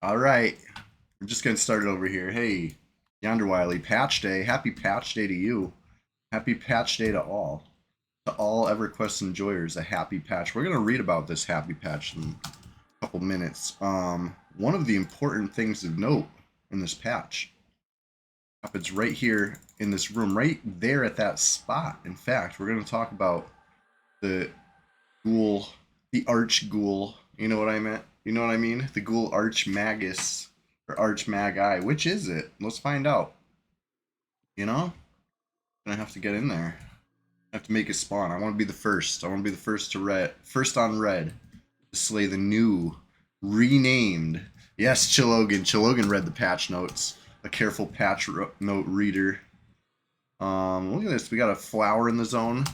All right, we're just getting started over here. Hey, Yonder Wiley, patch day. Happy patch day to you. Happy patch day to all. To all EverQuest enjoyers, a happy patch. We're gonna read about this happy patch in a couple minutes. One of the important things of note in this patch happens right here in this room, right there at that spot. In fact, we're gonna talk about the ghoul, the arch ghoul. You know what I meant? You know what I mean? The ghoul arch magus or arch magi. Which is it? Let's find out. You know? Gonna have to get in there. I have to make a spawn. I want to be the first. I want to be the first to red, first on red, to slay the new, renamed. Yes, Chilogan. Chilogan read the patch notes. A careful note reader. Look at this. We got a flower in the zone.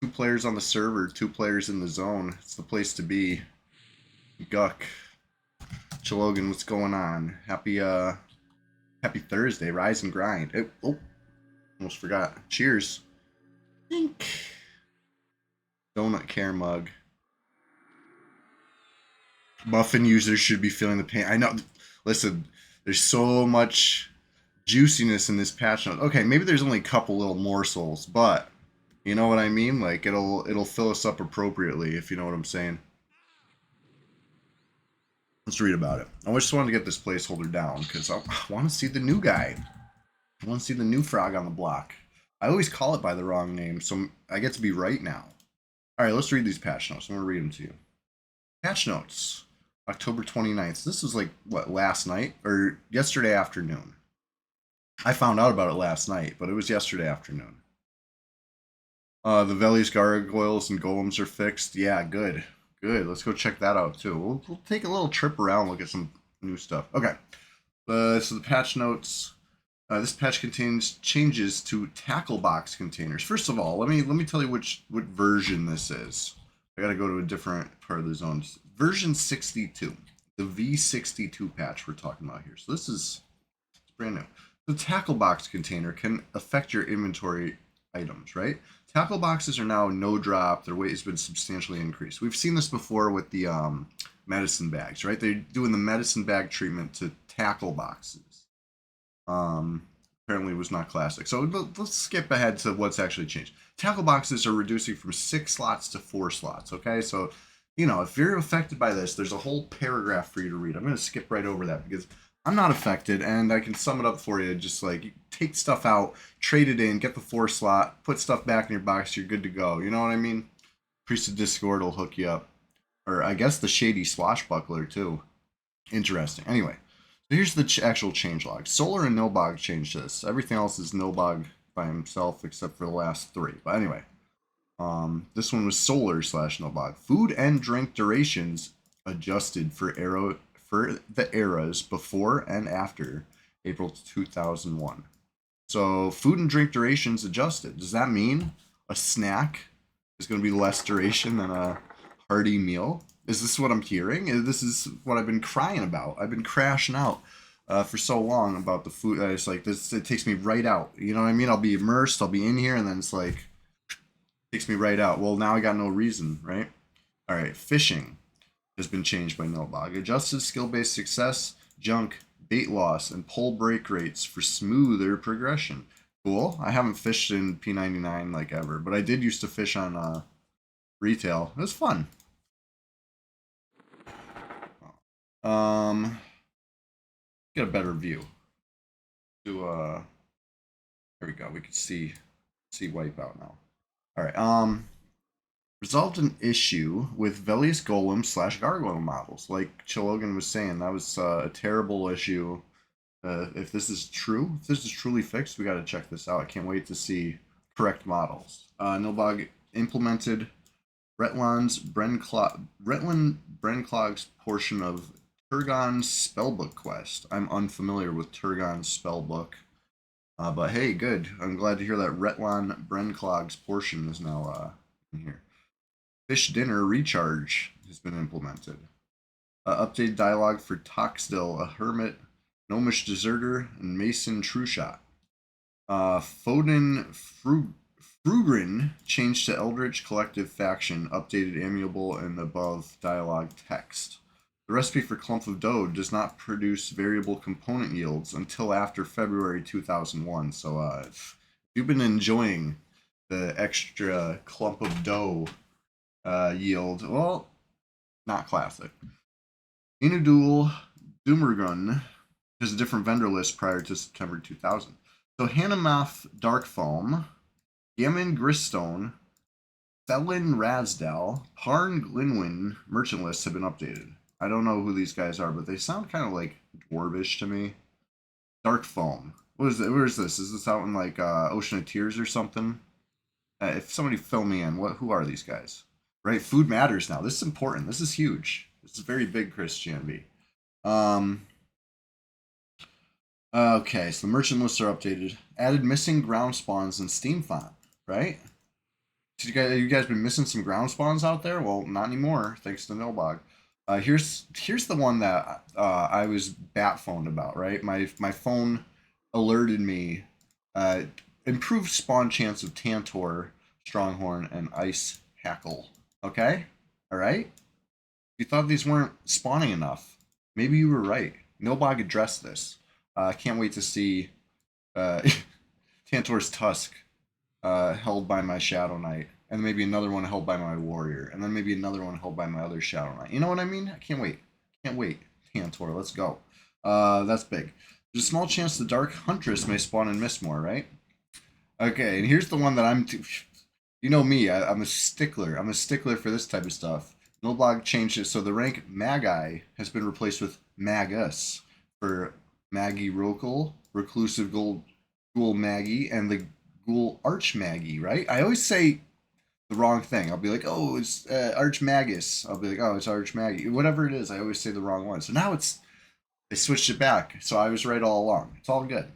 2 players on the server. 2 players in the zone. It's the place to be. Guck. Chilogan, what's going on? Happy Thursday. Rise and grind. Oh, almost forgot. Cheers. Think. Donut care mug. Muffin users should be feeling the pain. I know. Listen, there's so much juiciness in this patch note. Okay, maybe there's only a couple little morsels, but you know what I mean? Like it'll fill us up appropriately, if you know what I'm saying. Let's read about it. I just wanted to get this placeholder down because I want to see the new guy. I want to see the new frog on the block. I always call it by the wrong name, so I get to be right now. All right, let's read these patch notes. I'm going to read them to you. Patch notes, October 29th. This was like, what, last night? Or yesterday afternoon. I found out about it last night, but it was yesterday afternoon. The Veli's gargoyles and golems are fixed. Yeah, good. Good. Let's go check that out too. We'll take a little trip around, look at some new stuff. Okay. So the patch notes. This patch contains changes to tackle box containers. First of all, let me tell you what version this is. I gotta go to a different part of the zone. Version 62, the V62 patch we're talking about here. So this is it's brand new. The tackle box container can affect your inventory items, right? Tackle boxes are now no drop. Their weight has been substantially increased. We've seen this before with the medicine bags, right? They're doing the medicine bag treatment to tackle boxes. Apparently it was not classic. So let's skip ahead to what's actually changed. Tackle boxes are reducing from 6 slots to 4 slots. Okay, so if you're affected by this, there's a whole paragraph for you to read. I'm going to skip right over that because I'm not affected, and I can sum it up for you. Just like take stuff out, trade it in, get the 4 slot, put stuff back in your box. You're good to go. You know what I mean? Priest of Discord will hook you up, or I guess the Shady Swashbuckler too. Interesting. Anyway, so here's the actual changelog. Solar and Nilbog changed this. Everything else is Nilbog by himself except for the last 3. But anyway, this one was Solar slash Nilbog. Food and drink durations adjusted for the eras before and after April 2001. So food and drink durations adjusted. Does that mean a snack is going to be less duration than a hearty meal? Is this what I'm hearing? This is what I've been crying about. I've been crashing out for so long about the food. It's like this. It takes me right out. You know what I mean? I'll be immersed. I'll be in here, and then it's like takes me right out. Well, now I got no reason, right? All right. Fishing has been changed by Nilbog. Adjusted skill-based success, junk, bait loss, and pull break rates for smoother progression. Cool. I haven't fished in P99 like ever, but I did used to fish on retail. It was fun. Get a better view. To there we go. We can see Wipeout now. All right. Resolved an issue with Velius Golem slash Gargoyle models. Like Chilogan was saying, that was a terrible issue. If this is true, if this is truly fixed, we got to check this out. I can't wait to see correct models. Nilbog implemented Retland Brenclog's portion of Turgon's spellbook quest. I'm unfamiliar with Turgon's spellbook, but hey, good. I'm glad to hear that Retland Brenclog's portion is now in here. Fish dinner recharge has been implemented. Updated dialogue for Toxdil, a hermit, gnomish deserter, and Mason Trueshot. Foden Frugrin changed to Eldritch Collective faction, updated amiable and above dialogue text. The recipe for clump of dough does not produce variable component yields until after February 2001. So if you've been enjoying the extra clump of dough yield, well, not classic. Inudul Dumergun has a different vendor list prior to September 2000. So Hanamoth Dark Foam, Gammon Gristone, Felin Rasdal, Parn Glinwin merchant lists have been updated. I don't know who these guys are, but they sound kind of like dwarvish to me. Dark Foam. What is it? Where is this? Is this out in like Ocean of Tears or something? If somebody fill me in, who are these guys? Right, food matters now. This is important. This is huge. This is very big Christianity. Okay, so the merchant lists are updated. Added missing ground spawns in Steam font, right? So you guys been missing some ground spawns out there? Well, not anymore, thanks to Nilbog. Here's the one that I was bat phoned about, right? My phone alerted me. Improved spawn chance of Tantor, Stronghorn, and Ice Hackle. Okay? Alright? You thought these weren't spawning enough. Maybe you were right. Nilbog addressed this. I can't wait to see Tantor's Tusk held by my Shadow Knight, and maybe another one held by my Warrior, and then maybe another one held by my other Shadow Knight. You know what I mean? I can't wait. Can't wait. Tantor, let's go. That's big. There's a small chance the Dark Huntress may spawn in Mistmore, right? Okay, and here's the one that you know me, I'm a stickler. I'm a stickler for this type of stuff. Nilblog changed it so the rank Magi has been replaced with Magus for Maggie Rokel, Reclusive Ghoul Maggie, and the Ghoul Arch Maggie, right? I always say the wrong thing. I'll be like, oh, it's Arch Magus. I'll be like, oh, it's Arch Maggie. Whatever it is, I always say the wrong one. So now they switched it back. So I was right all along. It's all good.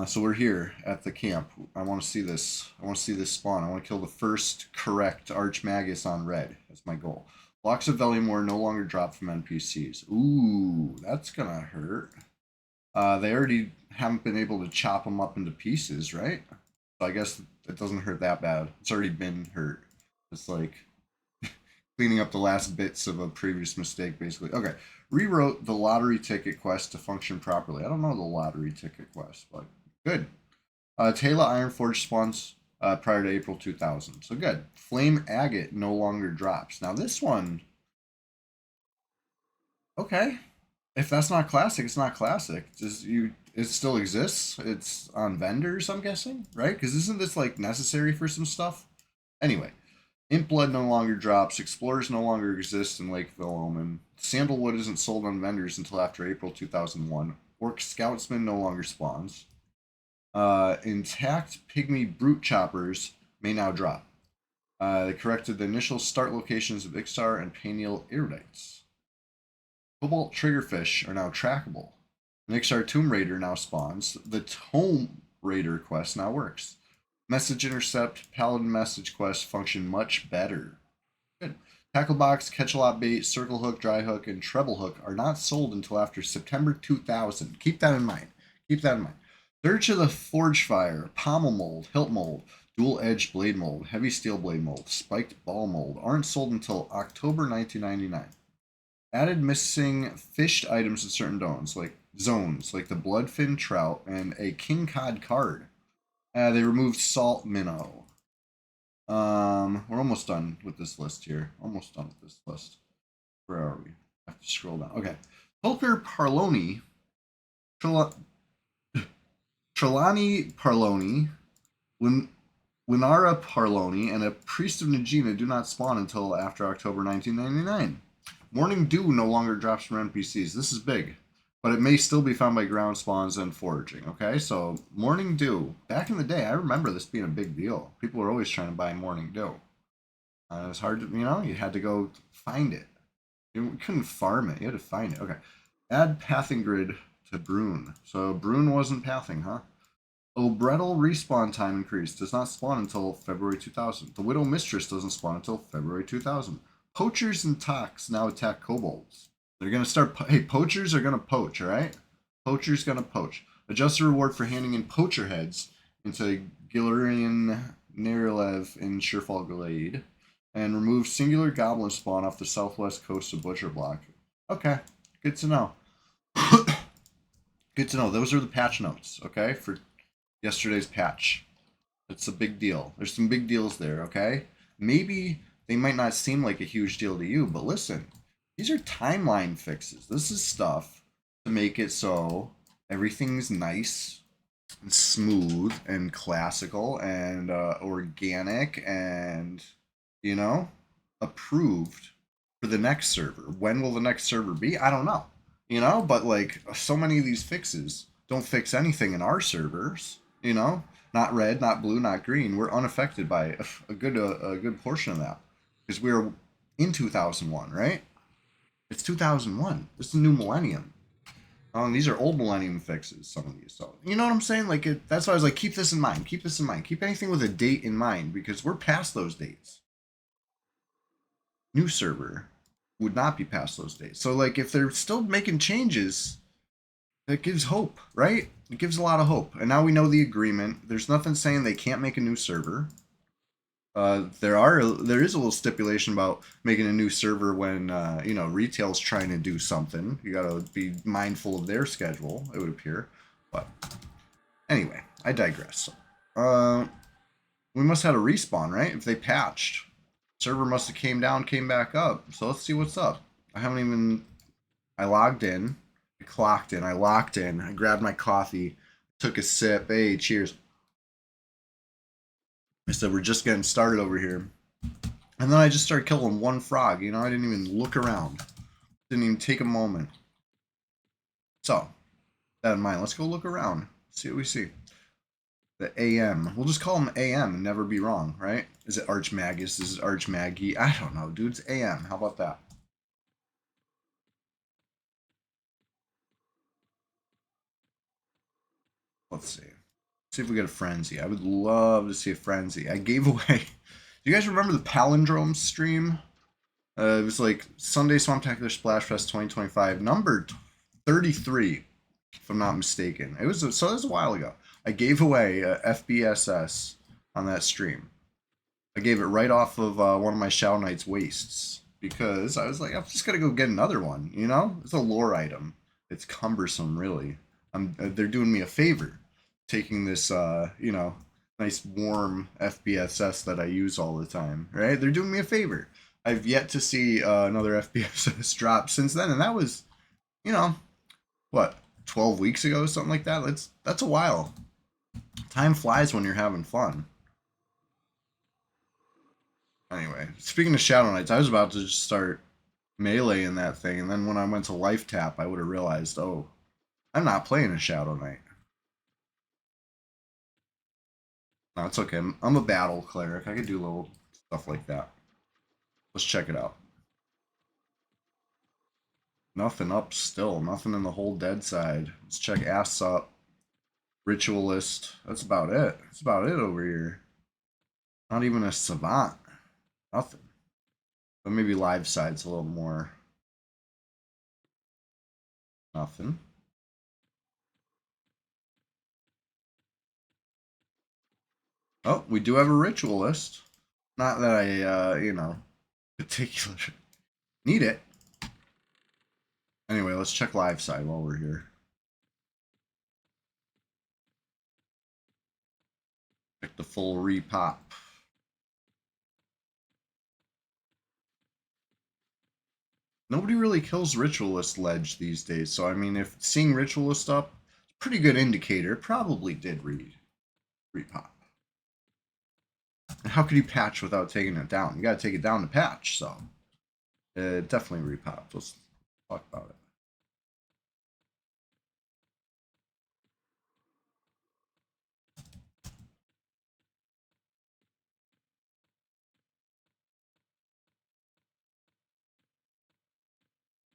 So we're here at the camp. I want to see this. I want to see this spawn. I want to kill the first correct Archmagus on red. That's my goal. Blocks of Velimore no longer drop from NPCs. Ooh, that's gonna hurt. They already haven't been able to chop them up into pieces, right? So I guess it doesn't hurt that bad. It's already been hurt. It's like cleaning up the last bits of a previous mistake, basically. Okay, rewrote the lottery ticket quest to function properly. I don't know the lottery ticket quest, but good. Tayla Ironforge spawns prior to April 2000, so good. Flame Agate no longer drops. Now this one, okay. If that's not classic, it's not classic. It still exists. It's on vendors, I'm guessing, right? Because isn't this like necessary for some stuff? Anyway, Imp Blood no longer drops. Explorers no longer exist in Lakeville Omen. Sandalwood isn't sold on vendors until after April 2001. Orc Scoutsman no longer spawns. Intact Pygmy Brute Choppers may now drop. They corrected the initial start locations of Ixtar and Paniel Iridites. Cobalt Triggerfish are now trackable. An Ixtar Tomb Raider now spawns. The Tomb Raider quest now works. Message Intercept, Paladin Message quest function much better. Good. Tackle Box, Catch-a-Lot Bait, Circle Hook, Dry Hook, and Treble Hook are not sold until after September 2000. Keep that in mind. Keep that in mind. Search of the Forge Fire, Pommel Mold, Hilt Mold, Dual Edge Blade Mold, Heavy Steel Blade Mold, Spiked Ball Mold aren't sold until October 1999. Added missing fished items in certain zones, like the Bloodfin Trout and a King Cod card. They removed Salt Minnow. We're almost done with this list here. Almost done with this list. Where are we? I have to scroll down. Okay. Tulker Parloni, Trelawney Parloni, Winara Parloni, and a Priest of Najina do not spawn until after October 1999. Morning Dew no longer drops from NPCs. This is big, but it may still be found by ground spawns and foraging. Okay, so Morning Dew. Back in the day, I remember this being a big deal. People were always trying to buy Morning Dew. It was hard to, you had to go find it. You couldn't farm it. You had to find it. Okay. Add pathing grid to Brune. So Brune wasn't pathing, huh? Obredel respawn time increase does not spawn until February 2000. The Widow Mistress doesn't spawn until February 2000. Poachers and Tox now attack kobolds. They're going to start... Hey, poachers are going to poach, all right? Poachers going to poach. Adjust the reward for handing in poacher heads into Gilurian Nerilev in Surefall Glade. and remove singular goblin spawn off the southwest coast of Butcher Block. Okay, good to know. Good to know. Those are the patch notes, okay, for yesterday's patch. It's a big deal. There's some big deals there, okay? Maybe they might not seem like a huge deal to you, but listen, these are timeline fixes. This is stuff to make it so everything's nice and smooth and classical and organic and, you know, approved for the next server. When will the next server be? I don't know. You know, but like so many of these fixes don't fix anything in our servers, you know? Not red, not blue, not green. We're unaffected by a good portion of that because we're in 2001, right? It's 2001. This is the new millennium. These are old millennium fixes. Some of these, so you know what I'm saying. Like that's why I was like, keep this in mind. Keep this in mind. Keep anything with a date in mind because we're past those dates. New server would not be past those dates. So like, if they're still making changes, that gives hope, right? It gives a lot of hope. And now we know the agreement. There's nothing saying they can't make a new server. There is a little stipulation about making a new server when retail's trying to do something. You gotta be mindful of their schedule. It would appear, but anyway, I digress. We must have had a respawn, right? If they patched, server must have came down, came back up. So let's see what's up. I haven't even. I logged in, I clocked in, I locked in. I grabbed my coffee, took a sip. Hey, cheers. I said we're just getting started over here. And then I just started killing one frog. You know, I didn't even look around. Didn't even take a moment. So, that in mind, let's go look around. See what we see. The AM. We'll just call him AM and never be wrong, right? Is it Archmagus? Is it Archmaggie? I don't know, dude. It's AM. How about that? Let's see. See if we get a frenzy. I would love to see a frenzy. I gave away. Do you guys remember the palindrome stream? It was like Sunday Swamptacular Splash Fest 2025, number 33, if I'm not mistaken. So it was a while ago. I gave away a FBSS on that stream. I gave it right off of one of my Shadow Knight's wastes because I was like, I'm just gonna go get another one. You know, it's a lore item. It's cumbersome, really. They're doing me a favor, taking this, nice warm FBSS that I use all the time. Right? They're doing me a favor. I've yet to see another FBSS drop since then, and that was, you know, what 12 weeks ago, something like that. That's a while. Time flies when you're having fun. Anyway, speaking of Shadow Knights, I was about to just start meleeing that thing, and then when I went to Life Tap, I would have realized, oh, I'm not playing a Shadow Knight. No, it's okay. I'm a battle cleric. I can do little stuff like that. Let's check it out. Nothing up still. Nothing in the whole dead side. Let's check ass up. Ritualist. That's about it. That's about it over here. Not even a savant. Nothing. But maybe live side's a little more. Nothing. Oh, we do have a ritualist. Not that I, particular need it. Anyway, let's check live side while we're here. Check the full repop. Nobody really kills Ritualist Ledge these days, so I mean, if seeing Ritualist up, pretty good indicator. Probably did read repop. And how could you patch without taking it down? You gotta take it down to patch, so definitely repop. Let's talk about it.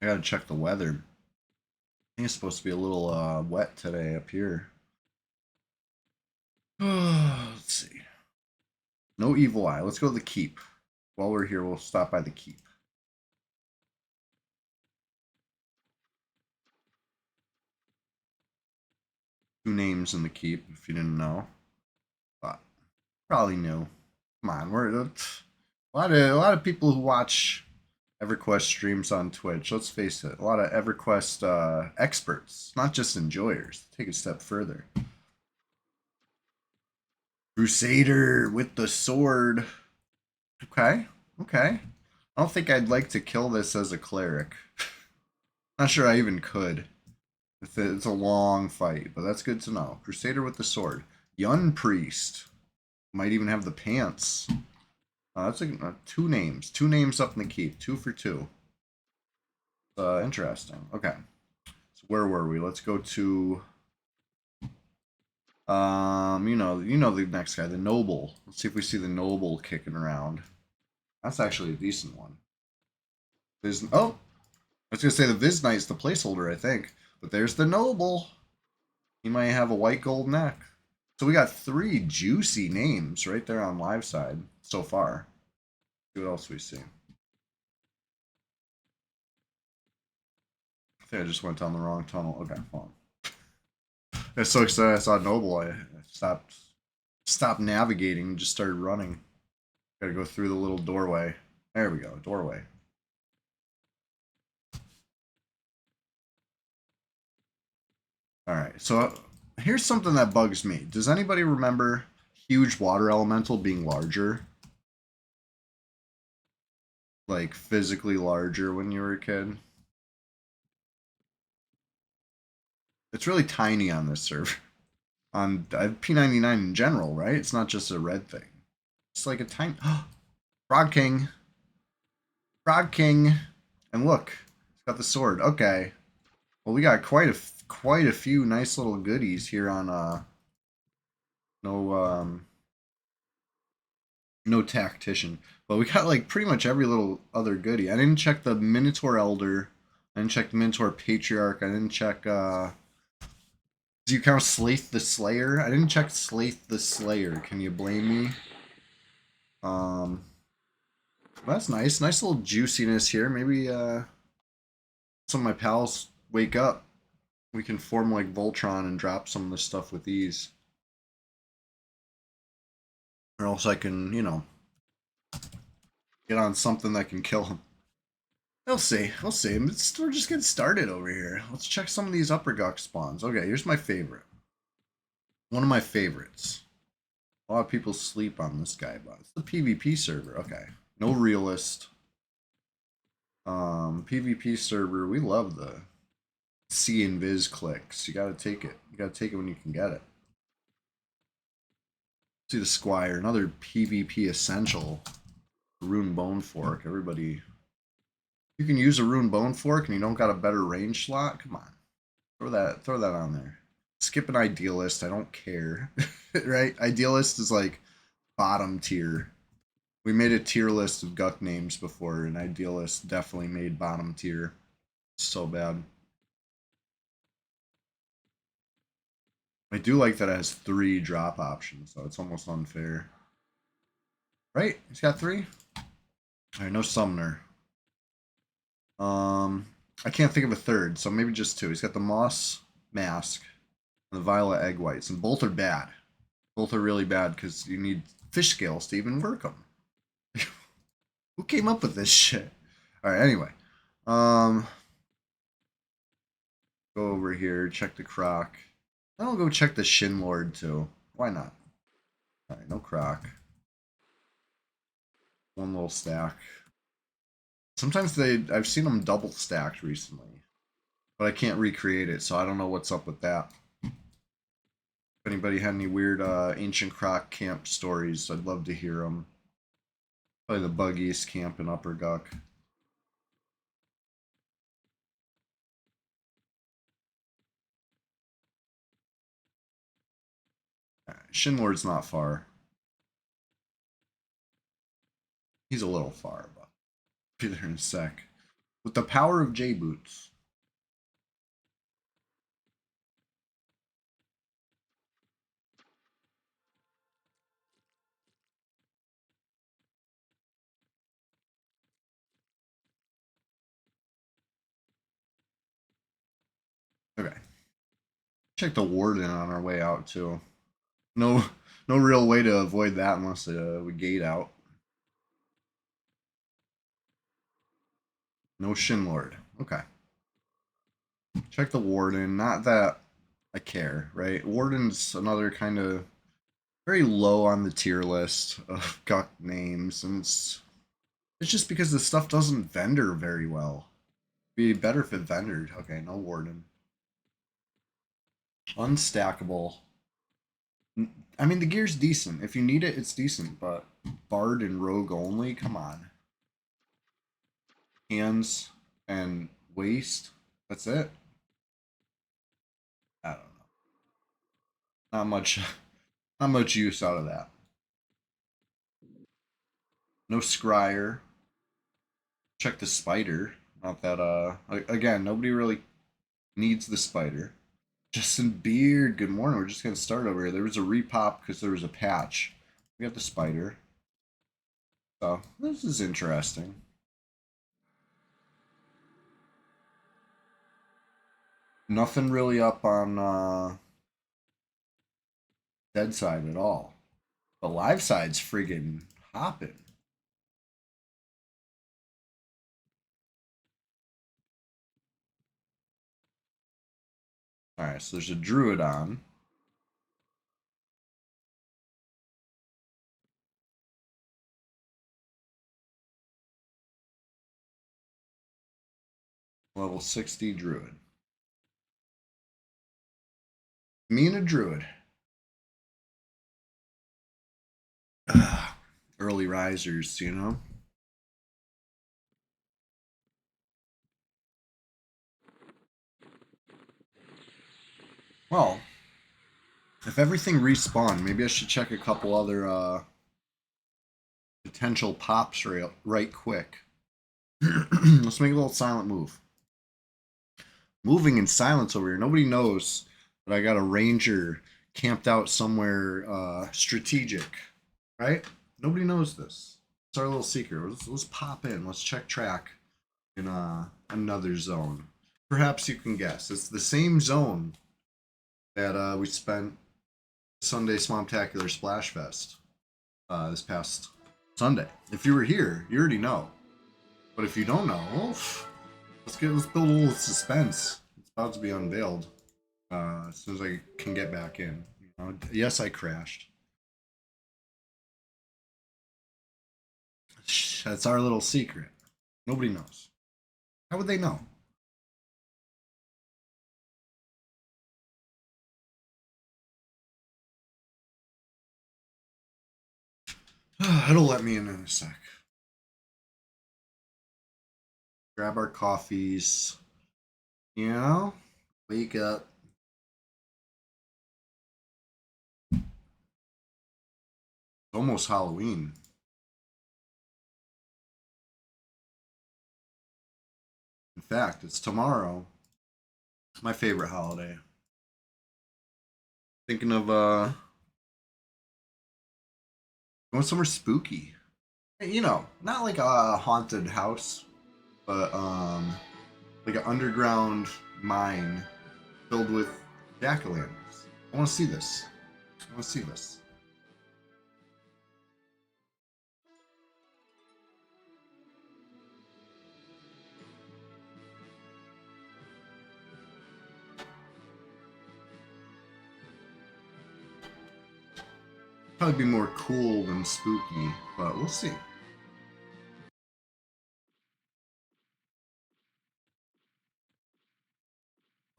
I gotta check the weather. I think it's supposed to be a little wet today up here. Let's see. No evil eye. Let's go to the keep. While we're here, we'll stop by the keep. Two names in the keep, if you didn't know. But probably knew. Come on, A lot of people who watch EverQuest streams on Twitch. Let's face it, a lot of EverQuest experts, not just enjoyers. Take a step further. Crusader with the sword. Okay, okay. I don't think I'd like to kill this as a cleric. Not sure I even could. It's a long fight, but that's good to know. Crusader with the sword. Yun Priest. Might even have the pants. That's two names. Two names up in the keep. Two for two. Interesting. Okay. So where were we? Let's go to you know the next guy, the noble. Let's see if we see the noble kicking around. That's actually a decent one. Oh, I was gonna say the Viz Knight's the placeholder, I think. But there's the noble. He might have a white gold neck. So we got three juicy names right there on live side so far. See what else we see. I think I just went down the wrong tunnel. Okay, hold on. I was so excited I saw Noble. I stopped navigating and just started running. Gotta go through the little doorway. There we go, doorway. Alright, so here's something that bugs me. Does anybody remember huge water elemental being larger? Like physically larger when you were a kid? It's really tiny on this server. On P99 in general, right? It's not just a red thing. It's like a tiny Frog King. Frog King. And look, it's got the sword. Okay. Well, we got quite a few nice little goodies here on no no tactician. But we got like pretty much every little other goodie. I didn't check the Minotaur Elder. I didn't check the Minotaur Patriarch. I didn't check do you count Slaith the Slayer? I didn't check Slaith the Slayer. Can you blame me? Um that's nice. Nice little juiciness here. Maybe some of my pals wake up. We can form like Voltron and drop some of this stuff with ease. Or else I can, get on something that can kill him. We'll see. We'll see. We're just getting started over here. Let's check some of these upper guck spawns. Okay, here's my favorite. One of my favorites. A lot of people sleep on this guy, but it's the PvP server. Okay. No realist. PvP server. We love the C and Viz clicks. You gotta take it. You gotta take it when you can get it. See the Squire, another PvP essential. Rune Bone Fork. Everybody, you can use a Rune Bone Fork and you don't got a better range slot. Come on, throw that on there. Skip an Idealist. I don't care, right? Idealist is like bottom tier. We made a tier list of Guck names before, and Idealist definitely made bottom tier. So bad. I do like that it has 3 drop options, so it's almost unfair. Right? He's got 3? Alright, no Summoner. I can't think of a third, so maybe just 2. He's got the Moss Mask and the Violet Egg Whites, and both are bad. Both are really bad because you need fish scales to even work them. Who came up with this shit? Alright, anyway. Go over here, check the Croc. I'll go check the Shin Lord too. Why not? Alright, no Croc. One little stack. Sometimes I've seen them double stacked recently, but I can't recreate it, so I don't know what's up with that. If anybody had any weird ancient Croc camp stories, I'd love to hear them. Probably the buggiest camp in Upper Guck. Shinlord's not far. He's a little far, but I'll be there in a sec. With the power of J Boots. Okay. Check the warden on our way out too. No, no real way to avoid that unless we gate out. No Shin Lord. Okay. Check the Warden. Not that I care, right? Warden's another kind of very low on the tier list of Guck names, and it's just because the stuff doesn't vendor very well. Be better if it vendored. Okay, no Warden. Unstackable. I mean, the gear's decent. If you need it, it's decent, but Bard and Rogue only? Come on. Hands and waist? That's it? I don't know. Not much not much use out of that. No Scryer. Check the spider. Not that again, nobody really needs the spider. Justin Beard, good morning. We're just gonna start over here. There was a repop because there was a patch. We got the spider. So this is interesting. Nothing really up on dead side at all. The live side's friggin' hopping. Alright, so there's a druid on. Level 60 druid. Me and a druid. Ugh, early risers, you know? Well, if everything respawned, maybe I should check a couple other potential pops right quick. Let's make a little silent move. Moving in silence over here. Nobody knows that I got a ranger camped out somewhere strategic, right? Nobody knows this. It's our little secret. Let's pop in. Let's check track in another zone. Perhaps you can guess. It's the same zone that we spent Sunday Swamptacular Splash Fest this past Sunday. If you were here, you already know. But if you don't know, well, let's build a little suspense. It's about to be unveiled as soon as I can get back in. You know, yes, I crashed. Shh, that's our little secret. Nobody knows. How would they know? It'll let me in a sec. Grab our coffees. You know, wake up. It's almost Halloween. In fact, it's tomorrow. My favorite holiday. Thinking of going somewhere spooky. You know, not like a haunted house, but like an underground mine filled with jack-o'-lanterns. I want to see this. I want to see this. Probably be more cool than spooky, but we'll see.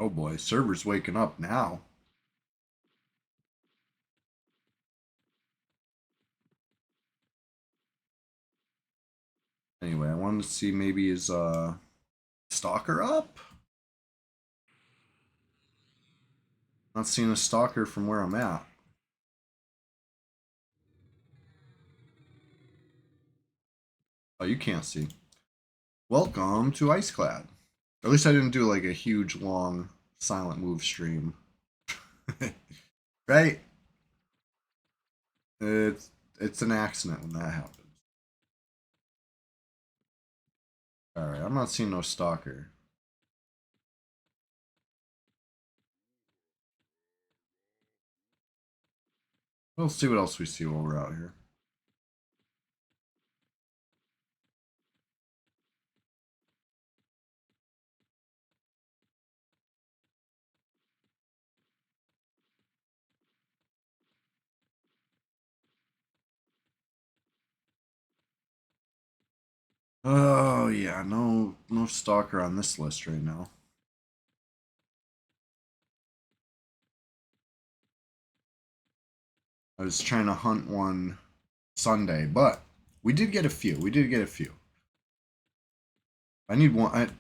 Oh boy, server's waking up now. Anyway, I wanted to see maybe is stalker up? Not seeing a stalker from where I'm at. Oh, you can't see. Welcome to Iceclad. At least I didn't do like a huge long silent move stream. Right? It's an accident when that happens. Alright, I'm not seeing no stalker. We'll see what else we see while we're out here. Oh yeah, no stalker on this list right now. I was trying to hunt one Sunday, but we did get a few. We did get a few. I need one.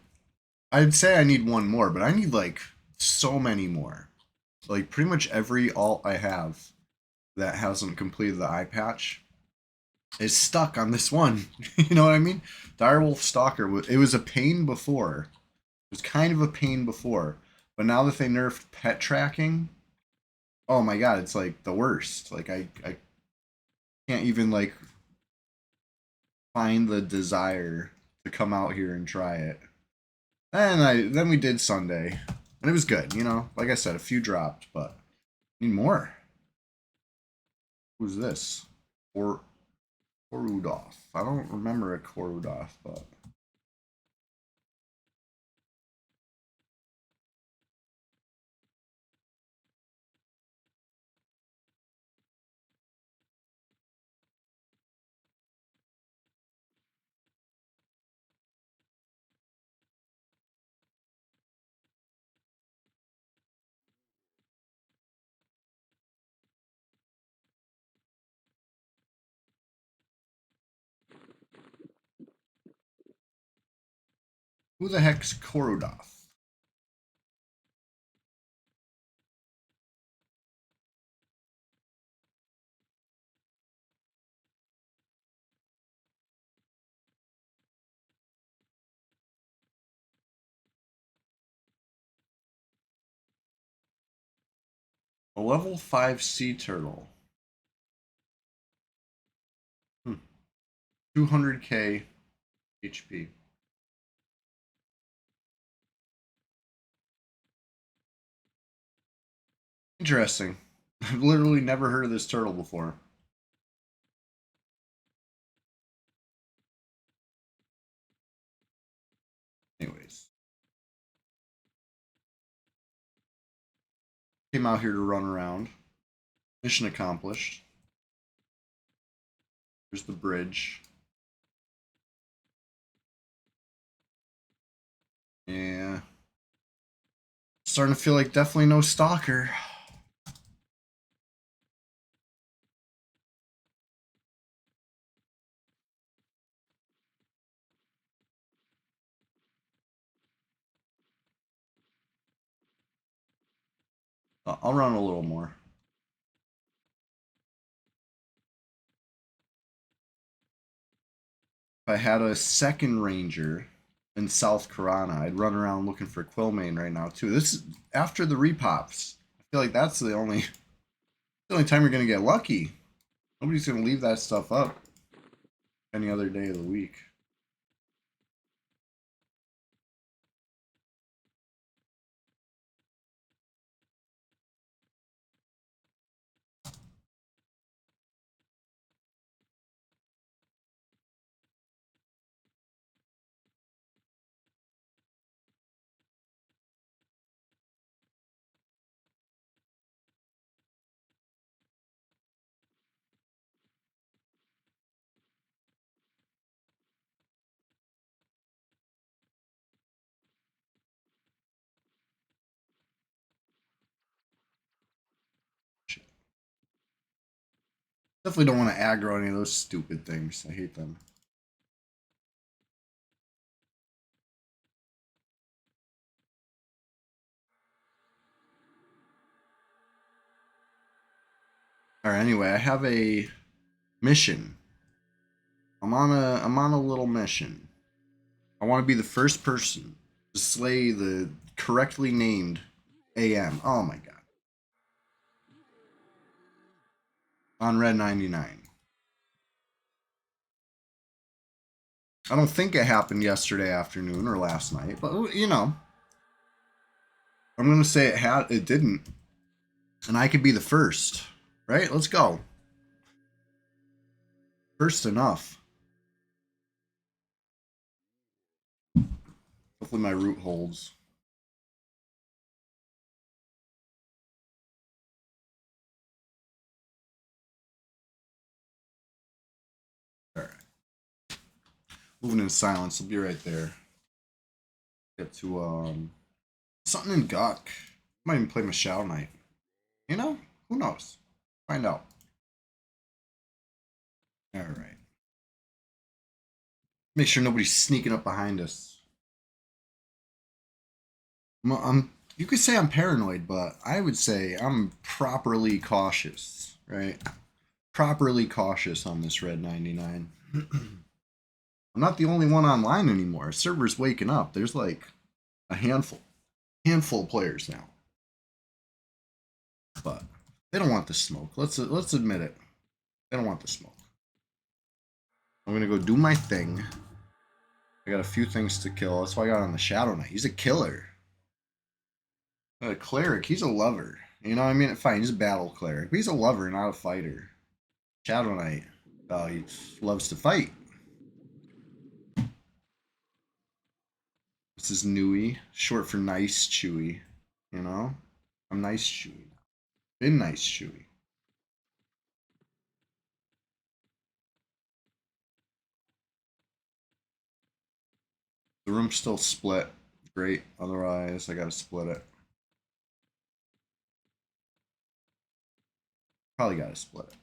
I'd say I need one more, but I need like so many more. Like pretty much every alt I have that hasn't completed the eye patch is stuck on this one. You know what I mean? Direwolf Stalker. It was a pain before. It was kind of a pain before, but now that they nerfed pet tracking, oh my god, it's like the worst. Like I can't even like find the desire to come out here and try it. And then we did Sunday, and it was good. You know, like I said, a few dropped, but need more. Who's this? Or Korudov. I don't remember a Korudov, but who the heck's Korudov? A level 5 sea turtle. 200k HP. Interesting. I've literally never heard of this turtle before. Anyways, came out here to run around. Mission accomplished. There's the bridge. Yeah. Starting to feel like definitely no stalker. I'll run a little more. If I had a second ranger in South Karana, I'd run around looking for Quillmane right now too. This is after the repops. I feel like that's the only time you're gonna get lucky. Nobody's gonna leave that stuff up any other day of the week. Definitely don't want to aggro any of those stupid things. I hate them. Alright, anyway, I have a mission. I'm on a little mission. I want to be the first person to slay the correctly named AM. Oh my god. On Red 99. I don't think it happened yesterday afternoon or last night, but you know, I'm gonna say it didn't, and I could be the first. Right? Let's go. First enough. Hopefully my route holds. All right. Moving in silence. I'll be right there. Get to something in Guk. Might even play my Shadow Knight. You know? Who knows? Find out. Alright. Make sure nobody's sneaking up behind us. You could say I'm paranoid, but I would say I'm properly cautious, right? Properly cautious on this Red 99. I'm not the only one online anymore. Server's waking up. There's like a handful of players now. But they don't want the smoke. Let's admit it. They don't want the smoke. I'm gonna go do my thing. I got a few things to kill. That's why I got on the Shadow Knight. He's a killer. A cleric, he's a lover. You know what I mean? Fine, he's a battle cleric. But he's a lover, not a fighter. Shadow Knight. He loves to fight. This is Nui, short for nice Chewy. You know? I'm nice Chewy. Been nice Chewy. The room's still split. Great. Otherwise, I gotta split it. Probably gotta split it.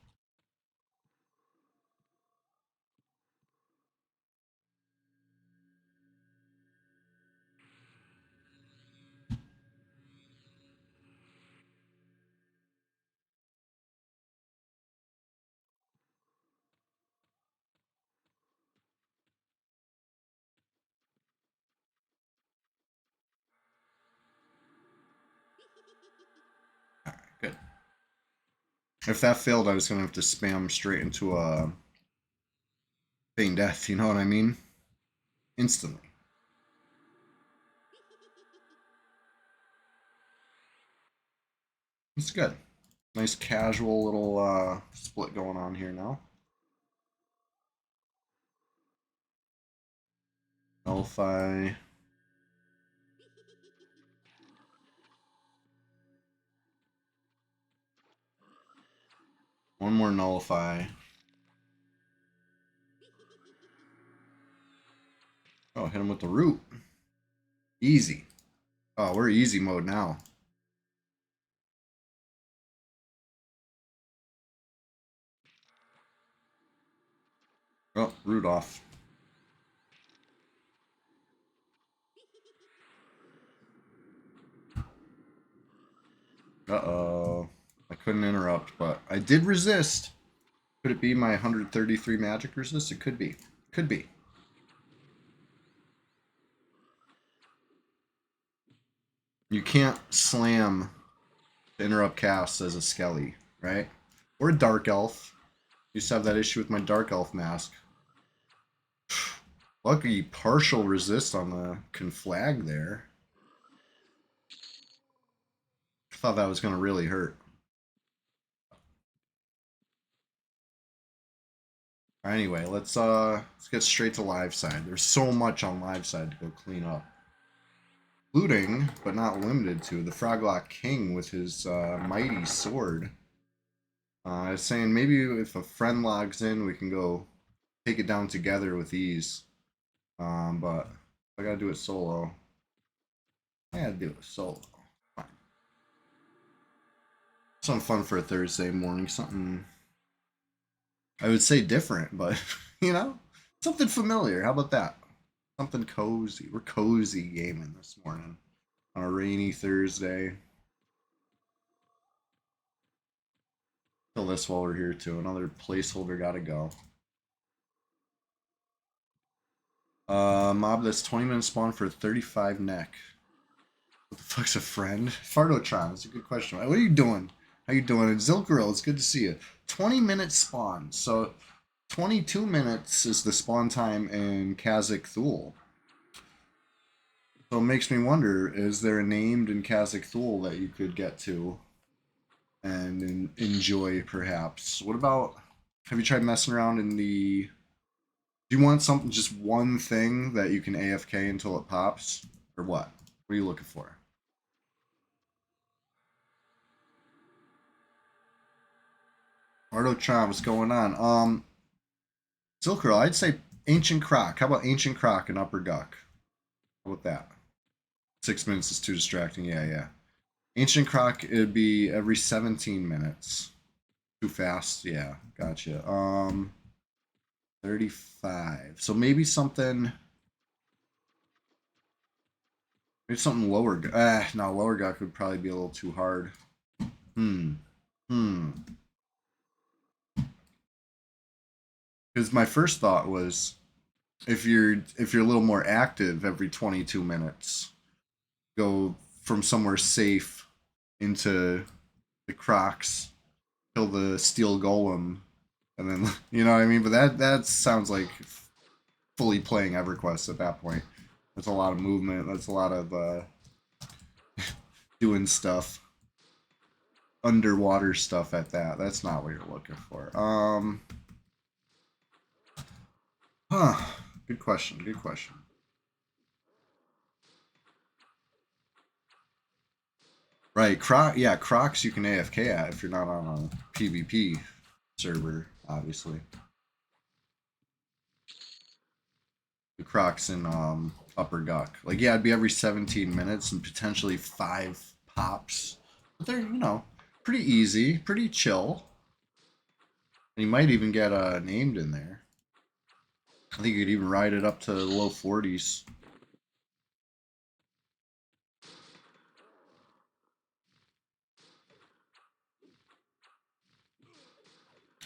Alright, good. If that failed, I was gonna have to spam straight into a feign death, you know what I mean? Instantly. It's good. Nice casual little split going on here now. Nullify. One more nullify. Oh, hit him with the root. Easy. Oh, we're easy mode now. Oh, root off. Uh-oh. I couldn't interrupt, but I did resist. Could it be my 133 magic resist? It could be. Could be. You can't slam to interrupt casts as a Skelly, right? Or a Dark Elf. Used to have that issue with my Dark Elf mask. Lucky partial resist on the conflag there. I thought that was going to really hurt. Anyway, let's get straight to live side. There's so much on live side to go clean up. Including, but not limited to, the Froglock King with his mighty sword. I was saying maybe if a friend logs in, we can go take it down together with ease. But I gotta do it solo. I gotta do it solo. Fine. Something fun for a Thursday morning. Something I would say different, but you know, something familiar. How about that? Something cozy. We're cozy gaming this morning on a rainy Thursday. Kill this while we're here too. Another placeholder gotta go. Mob that's 20 minutes spawn for 35 neck. What the fuck's a friend? Fardotron, that's a good question. What are you doing? How you doing? And Zilkaril, it's good to see you. 20-minute spawn. So 22 minutes is the spawn time in Kazakh Thule. So it makes me wonder, is there a named in Kazakh Thule that you could get to and enjoy perhaps? What about, have you tried messing around in the, do you want something, just one thing that you can AFK until it pops? Or what? What are you looking for? Ardo Chan, what's going on? Silker, I'd say Ancient Croc. How about Ancient Croc and Upper Guck? How about that? 6 minutes is too distracting. Yeah, yeah. Ancient Croc, it'd be every 17 minutes. Too fast? Yeah, gotcha. 35. So maybe something lower. No, lower Guck would probably be a little too hard. Hmm. Hmm. Because my first thought was if you're a little more active every 22 minutes, go from somewhere safe into the Crocs, kill the steel golem, and then you know what I mean. But that sounds like fully playing EverQuest at that point. That's a lot of movement. That's a lot of doing stuff, underwater stuff at that. That's not what you're looking for. Huh. Good question. Good question. Right, yeah, Crocs you can AFK at if you're not on a PvP server, obviously. The Crocs in Upper Guck. Like, yeah, it'd be every 17 minutes and potentially 5 pops. But they're, pretty easy, pretty chill. And you might even get named in there. I think you could even ride it up to the low 40s.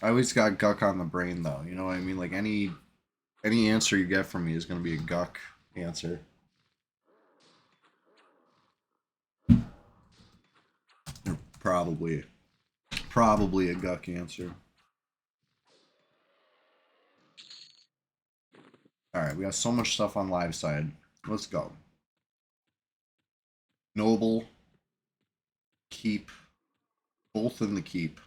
I always got Guck on the brain though. You know what I mean? Like any answer you get from me is gonna be a Guck answer. Or probably a Guck answer. All right, we got so much stuff on live side. Let's go. Noble, keep, both in the keep.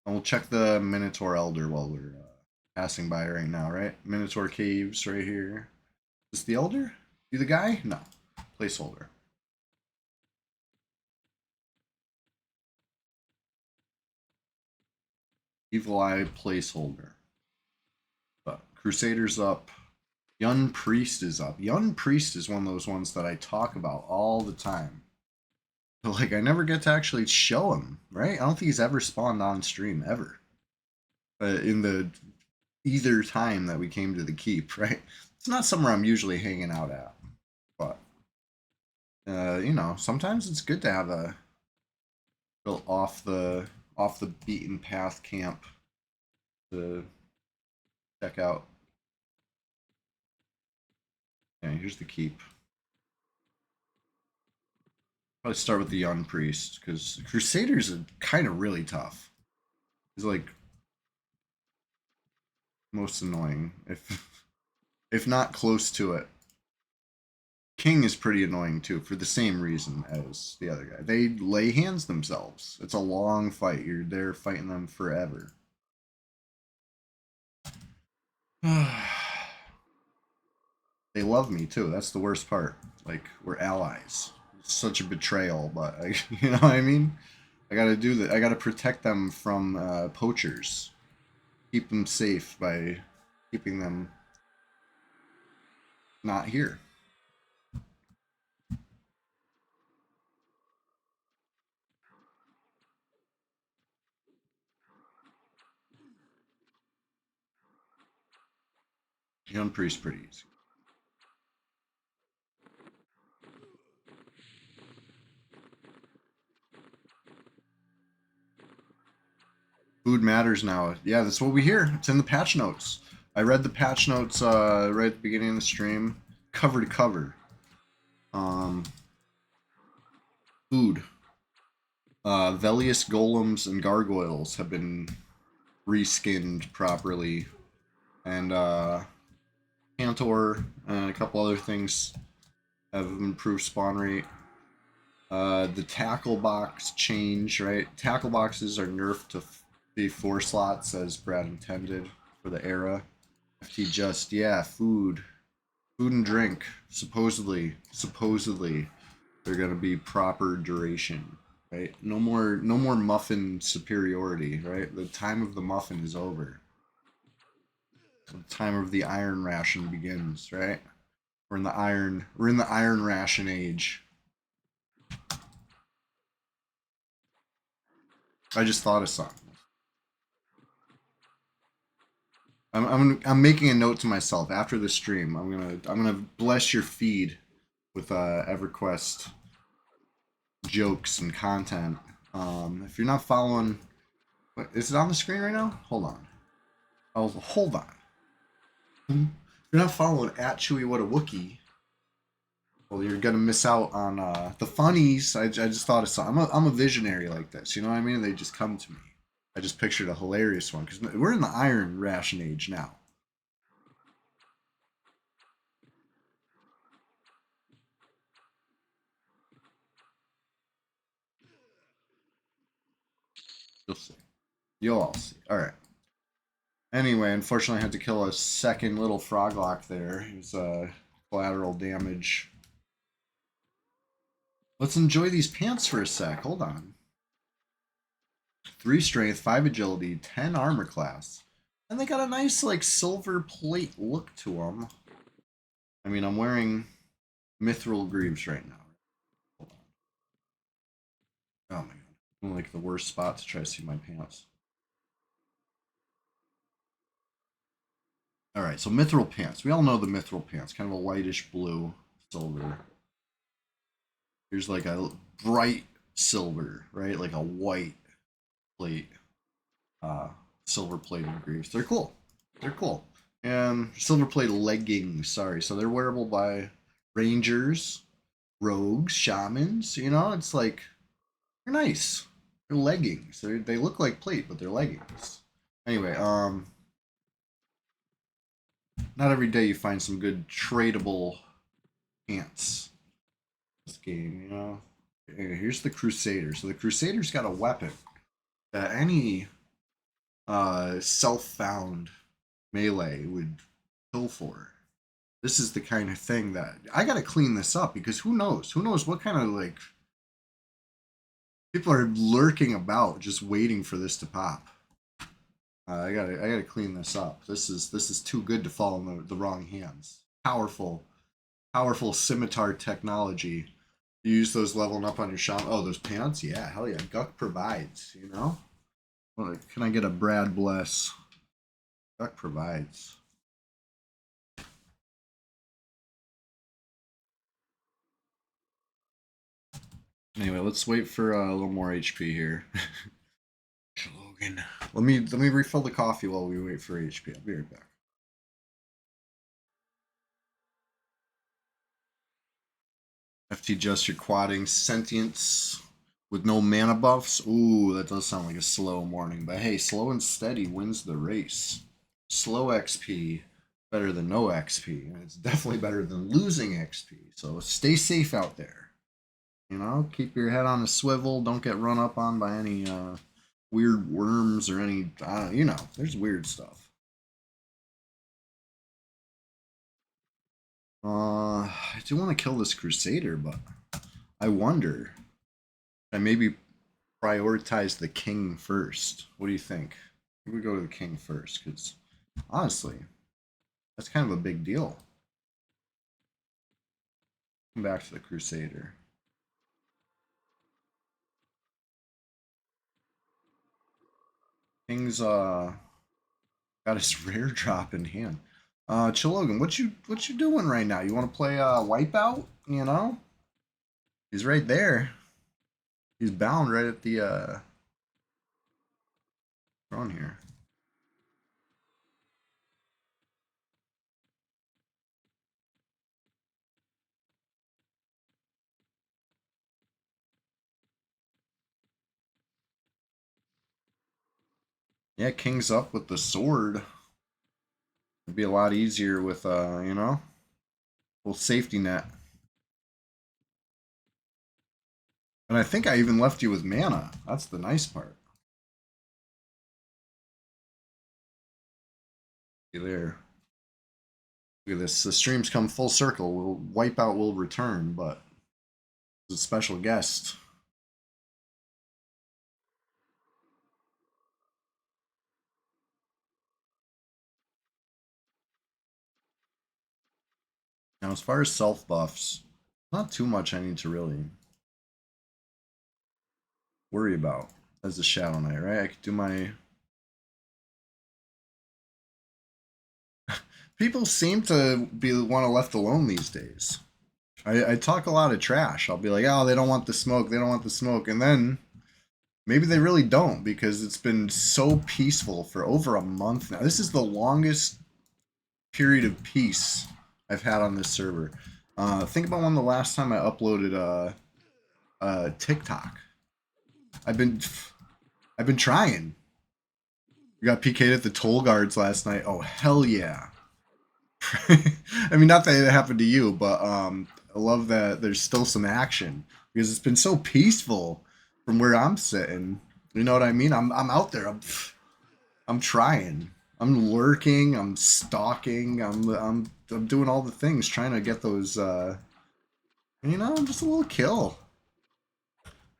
And we'll check the Minotaur Elder while we're passing by right now, right? Minotaur Caves right here. Is this the Elder? You the guy? No. Placeholder. Evil Eye placeholder. But Crusader's up. Yun Priest is up. Yun Priest is one of those ones that I talk about all the time. But like I never get to actually show him, right? I don't think he's ever spawned on stream ever. In the either time that we came to the keep, right? It's not somewhere I'm usually hanging out at. But sometimes it's good to have a little off the beaten path camp to check out. Yeah, here's the keep. Probably start with the Young Priest because Crusaders are kind of really tough. He's like most annoying, if not close to it. King is pretty annoying too for the same reason as the other guy. They lay hands themselves. It's a long fight. You're there fighting them forever. They love me too. That's the worst part. Like we're allies. It's such a betrayal, but you know what I mean. I gotta do that. I gotta protect them from poachers. Keep them safe by keeping them not here. Young priest pretty easy. Food matters now. Yeah, that's what we hear. It's in the patch notes. I read the patch notes right at the beginning of the stream, cover to cover. Um, Food. Velius golems and gargoyles have been reskinned properly, and Cantor and a couple other things have improved spawn rate. The tackle box change, right? Tackle boxes are nerfed to be 4 slots as Brad intended for the era. FT just, yeah, food and drink. Supposedly, they're gonna be proper duration, right? No more muffin superiority, right? The time of the muffin is over. The time of the iron ration begins, right? We're in the iron ration age. I just thought of something. I'm making a note to myself after the stream. I'm gonna bless your feed with EverQuest jokes and content. If you're not following, what, is it on the screen right now? Hold on. Oh, hold on. If you're not following at Chewy What a Wookie, well, you're gonna miss out on the funnies. I just thought of something. I'm a visionary like this. You know what I mean? They just come to me. I just pictured a hilarious one because we're in the iron ration age now. You'll see. You'll all see. All right. Anyway, unfortunately, I had to kill a second little froglock there. It was collateral damage. Let's enjoy these pants for a sec. Hold on. 3 strength, 5 agility, 10 armor class. And they got a nice, like, silver plate look to them. I mean, I'm wearing mithril greaves right now. Hold on. Oh my god. I'm like the worst spot to try to see my pants. Alright, so mithril pants. We all know the mithril pants. Kind of a whitish blue, silver. Here's like a bright silver, right? Like a white plate. Uh, silver plate greaves. They're cool. They're cool. And silver plate leggings, sorry. So they're wearable by rangers, rogues, shamans. You know, it's like they're nice. They're leggings. They look like plate, but they're leggings. Anyway, not every day you find some good tradable pants. This game, you know. Here's the Crusader. So the Crusader's got a weapon that any self-found melee would kill for. This is the kind of thing that I gotta clean this up because who knows? Who knows what kind of like people are lurking about just waiting for this to pop. I gotta clean this up. This is too good to fall in the wrong hands. Powerful scimitar technology. You use those leveling up on your shaman. Oh, those pants? Yeah, hell yeah. Guck provides, you know? Well, can I get a Brad bless? Guck provides. Anyway, let's wait for a little more HP here. Logan. Let me refill the coffee while we wait for HP. I'll be right back. FT just your quadding sentience with no mana buffs. Ooh, that does sound like a slow morning. But hey, slow and steady wins the race. Slow XP better than no XP. And it's definitely better than losing XP. So stay safe out there. You know, keep your head on a swivel. Don't get run up on by any weird worms or any, you know, there's weird stuff. I do want to kill this Crusader, but I wonder. I maybe prioritize the king first. What do you think? We go to the king first, because honestly, that's kind of a big deal. Come back to the Crusader. King's got his rare drop in hand. Chilogan, what you doing right now? You want to play Wipeout? You know, he's right there. He's bound right at the throne here. Yeah, King's up with the sword. It'd be a lot easier with you know, a little safety net. And I think I even left you with mana. That's the nice part. See there. Look at this. The streams come full circle. Wipeout will return, but it's a special guest. Now, as far as self buffs, not too much I need to really worry about as a Shadow Knight, right? I could do my. People seem to be want to left alone these days. I talk a lot of trash. I'll be like, oh, they don't want the smoke. They don't want the smoke. And then maybe they really don't because it's been so peaceful for over a month now. This is the longest period of peace I've had on this server. Think about when the last time I uploaded TikTok. I've been I've been trying. We got PK'd at the toll guards last night. Oh hell yeah! I mean, not that it happened to you, but I love that there's still some action because it's been so peaceful from where I'm sitting. You know what I mean? I'm out there. I'm trying. I'm lurking. I'm stalking. I'm doing all the things trying to get those. Just a little kill.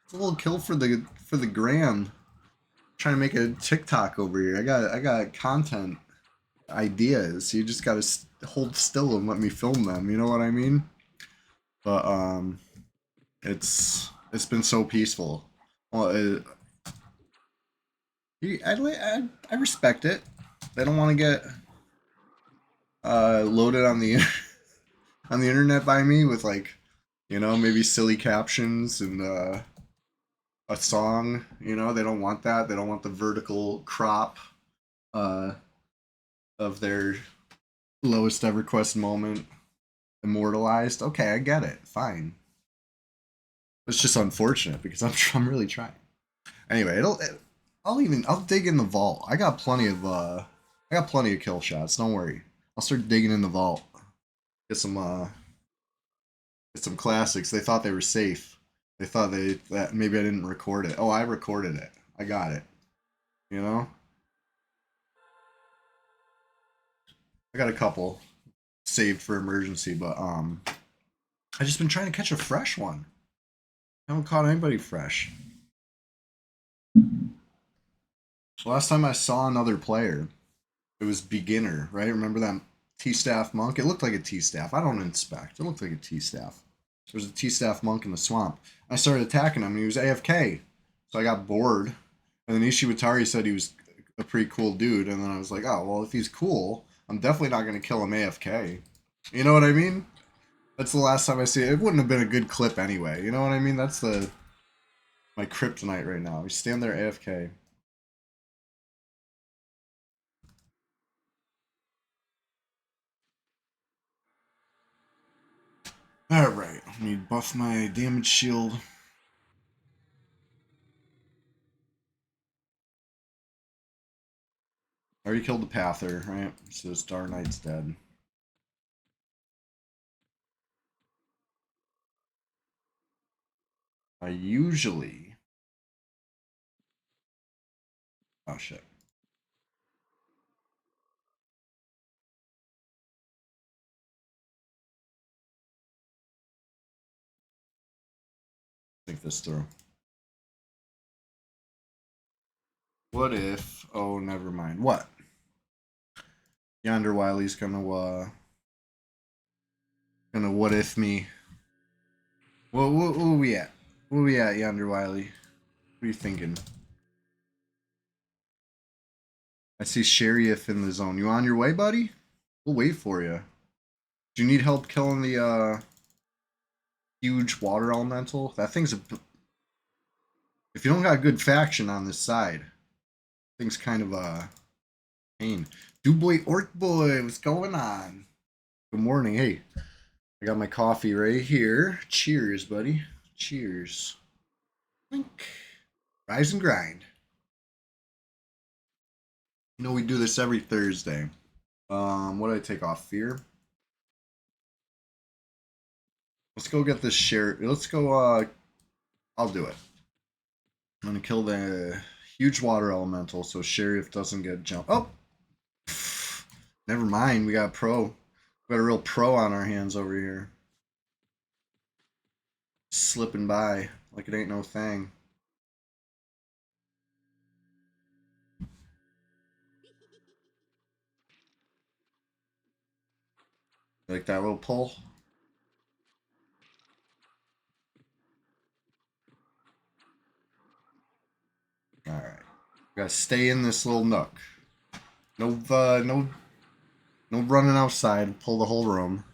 Just a little kill for the gram. Trying to make a TikTok over here. I got content ideas. You just gotta hold still and let me film them. You know what I mean? But it's been so peaceful. Well, I respect it. They don't want to get loaded on the on the internet by me with like, maybe silly captions and a song. They don't want that. They don't want the vertical crop uh, of their lowest EverQuest moment immortalized. Okay, I get it. Fine. It's just unfortunate because I'm really trying. Anyway, I'll dig in the vault. I got plenty of kill shots. Don't worry. I'll start digging in the vault. Get some classics. They thought they were safe. They thought that maybe I didn't record it. Oh, I recorded it. I got it. You know? I got a couple saved for emergency, but I just been trying to catch a fresh one. I haven't caught anybody fresh. Last time I saw another player, it was beginner, right? Remember that T-staff monk? It looked like a T-staff. I don't inspect. It looked like a T-staff. There was a T-staff monk in the swamp. I started attacking him, and he was AFK. So I got bored. And then Ishiwatari said he was a pretty cool dude, and then I was like, oh, well, if he's cool, I'm definitely not going to kill him AFK. You know what I mean? That's the last time I see it. It wouldn't have been a good clip anyway. You know what I mean? That's my kryptonite right now. We stand there AFK. Alright, I need to buff my damage shield. I already killed the Pather, right? So Star Knight's dead. I usually... Oh, shit. Think this through. What if... Oh, never mind. What? Yonder Wiley's gonna what if me. What are we at? Where we at, Yonder Wiley? What are you thinking? I see Sheriff in the zone. You on your way, buddy? We'll wait for you. Do you need help killing the huge water elemental? That thing's a... If you don't got a good faction on this side, thing's kind of a pain. Duboy Orc Boy, what's going on? Good morning. Hey, I got my coffee right here. Cheers, buddy. Cheers. Link. Rise and grind. We do this every Thursday. What did I take off? Fear? Let's go get this share. Let's go, I'll do it. I'm gonna kill the huge water elemental so Sheriff doesn't get jumped. Oh! Never mind, we got a pro. We got a real pro on our hands over here. Slipping by like it ain't no thing. Like that little pull? Alright. Gotta stay in this little nook. No, no running outside. Pull the whole room.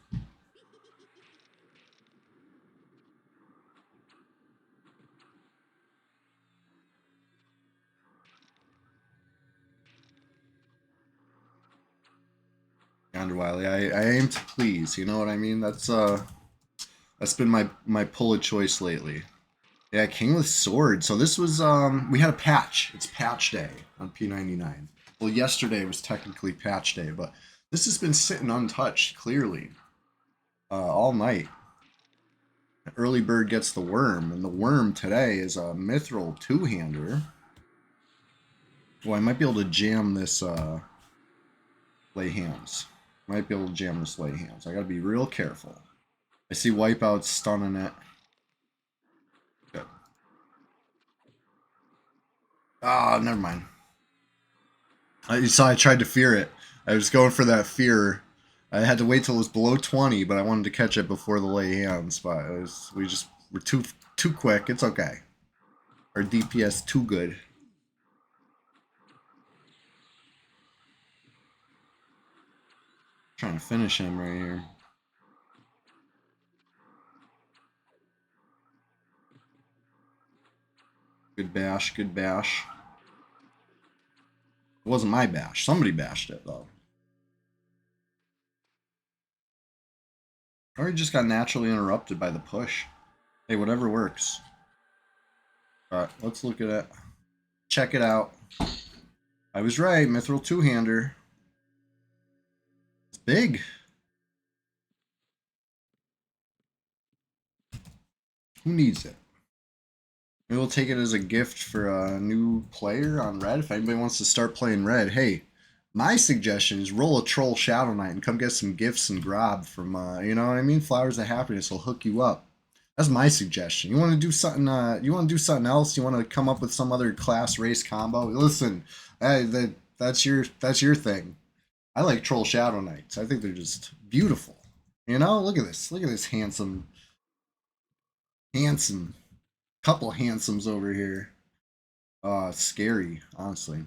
Yonder Wiley. I aim to please. You know what I mean? That's been my pull of choice lately. Yeah, King with Sword. So this was we had a patch. It's patch day on P99. Well, yesterday was technically patch day, but this has been sitting untouched clearly all night. Early bird gets the worm, and the worm today is a mithril two-hander. Well, I might be able to jam this lay hands. Might be able to jam this lay hands. I gotta be real careful. I see Wipeout stunning it. Good. Ah, oh, never mind. You saw I tried to fear it. I was going for that fear. I had to wait till it was below 20, but I wanted to catch it before the lay hands. But we just were too quick. It's okay. Our DPS too good. Trying to finish him right here. Good bash, good bash. It wasn't my bash. Somebody bashed it though. Or he just got naturally interrupted by the push. Hey, whatever works. Alright, let's look at it. Check it out. I was right. Mithril two-hander. It's big. Who needs it? Maybe we'll take it as a gift for a new player on Red. If anybody wants to start playing Red, hey, my suggestion is roll a Troll Shadow Knight and come get some gifts and grab from, you know what I mean? Flowers of Happiness will hook you up. That's my suggestion. You want to do something? You want to do something else? You want to come up with some other class race combo? Listen, that's your thing. I like Troll Shadow Knights. I think they're just beautiful. You know, look at this. Look at this handsome couple handsomes over here. Scary, honestly.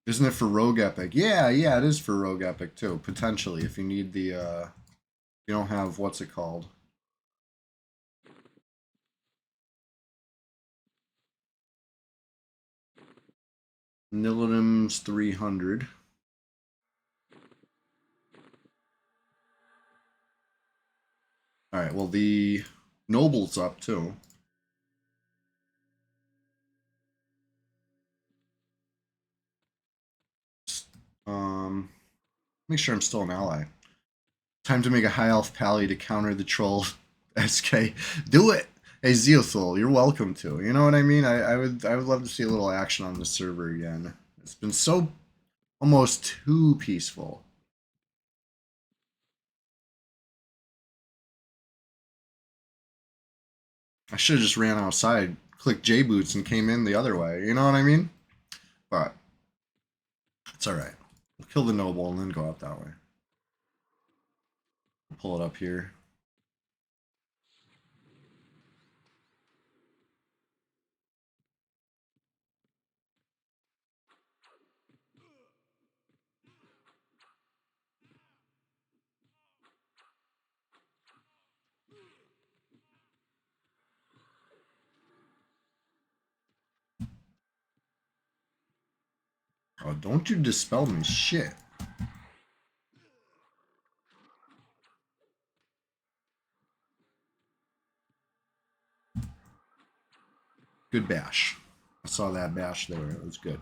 Isn't it for Rogue Epic? Yeah, yeah, it is for Rogue Epic too, potentially, if you need the you don't have what's it called? Nillitim's 300. Alright, well the Noble's up too. Um make sure I'm still an ally. Time to make a high elf pally to counter the troll SK. Do it! Hey Zeothul, you're welcome to. You know what I mean? I would love to see a little action on the server again. It's been so almost too peaceful. I should have just ran outside, clicked J boots, and came in the other way. You know what I mean? But it's all right. We'll kill the noble and then go out that way. Pull it up here. Oh, don't you dispel me, shit. Good bash. I saw that bash there. It was good.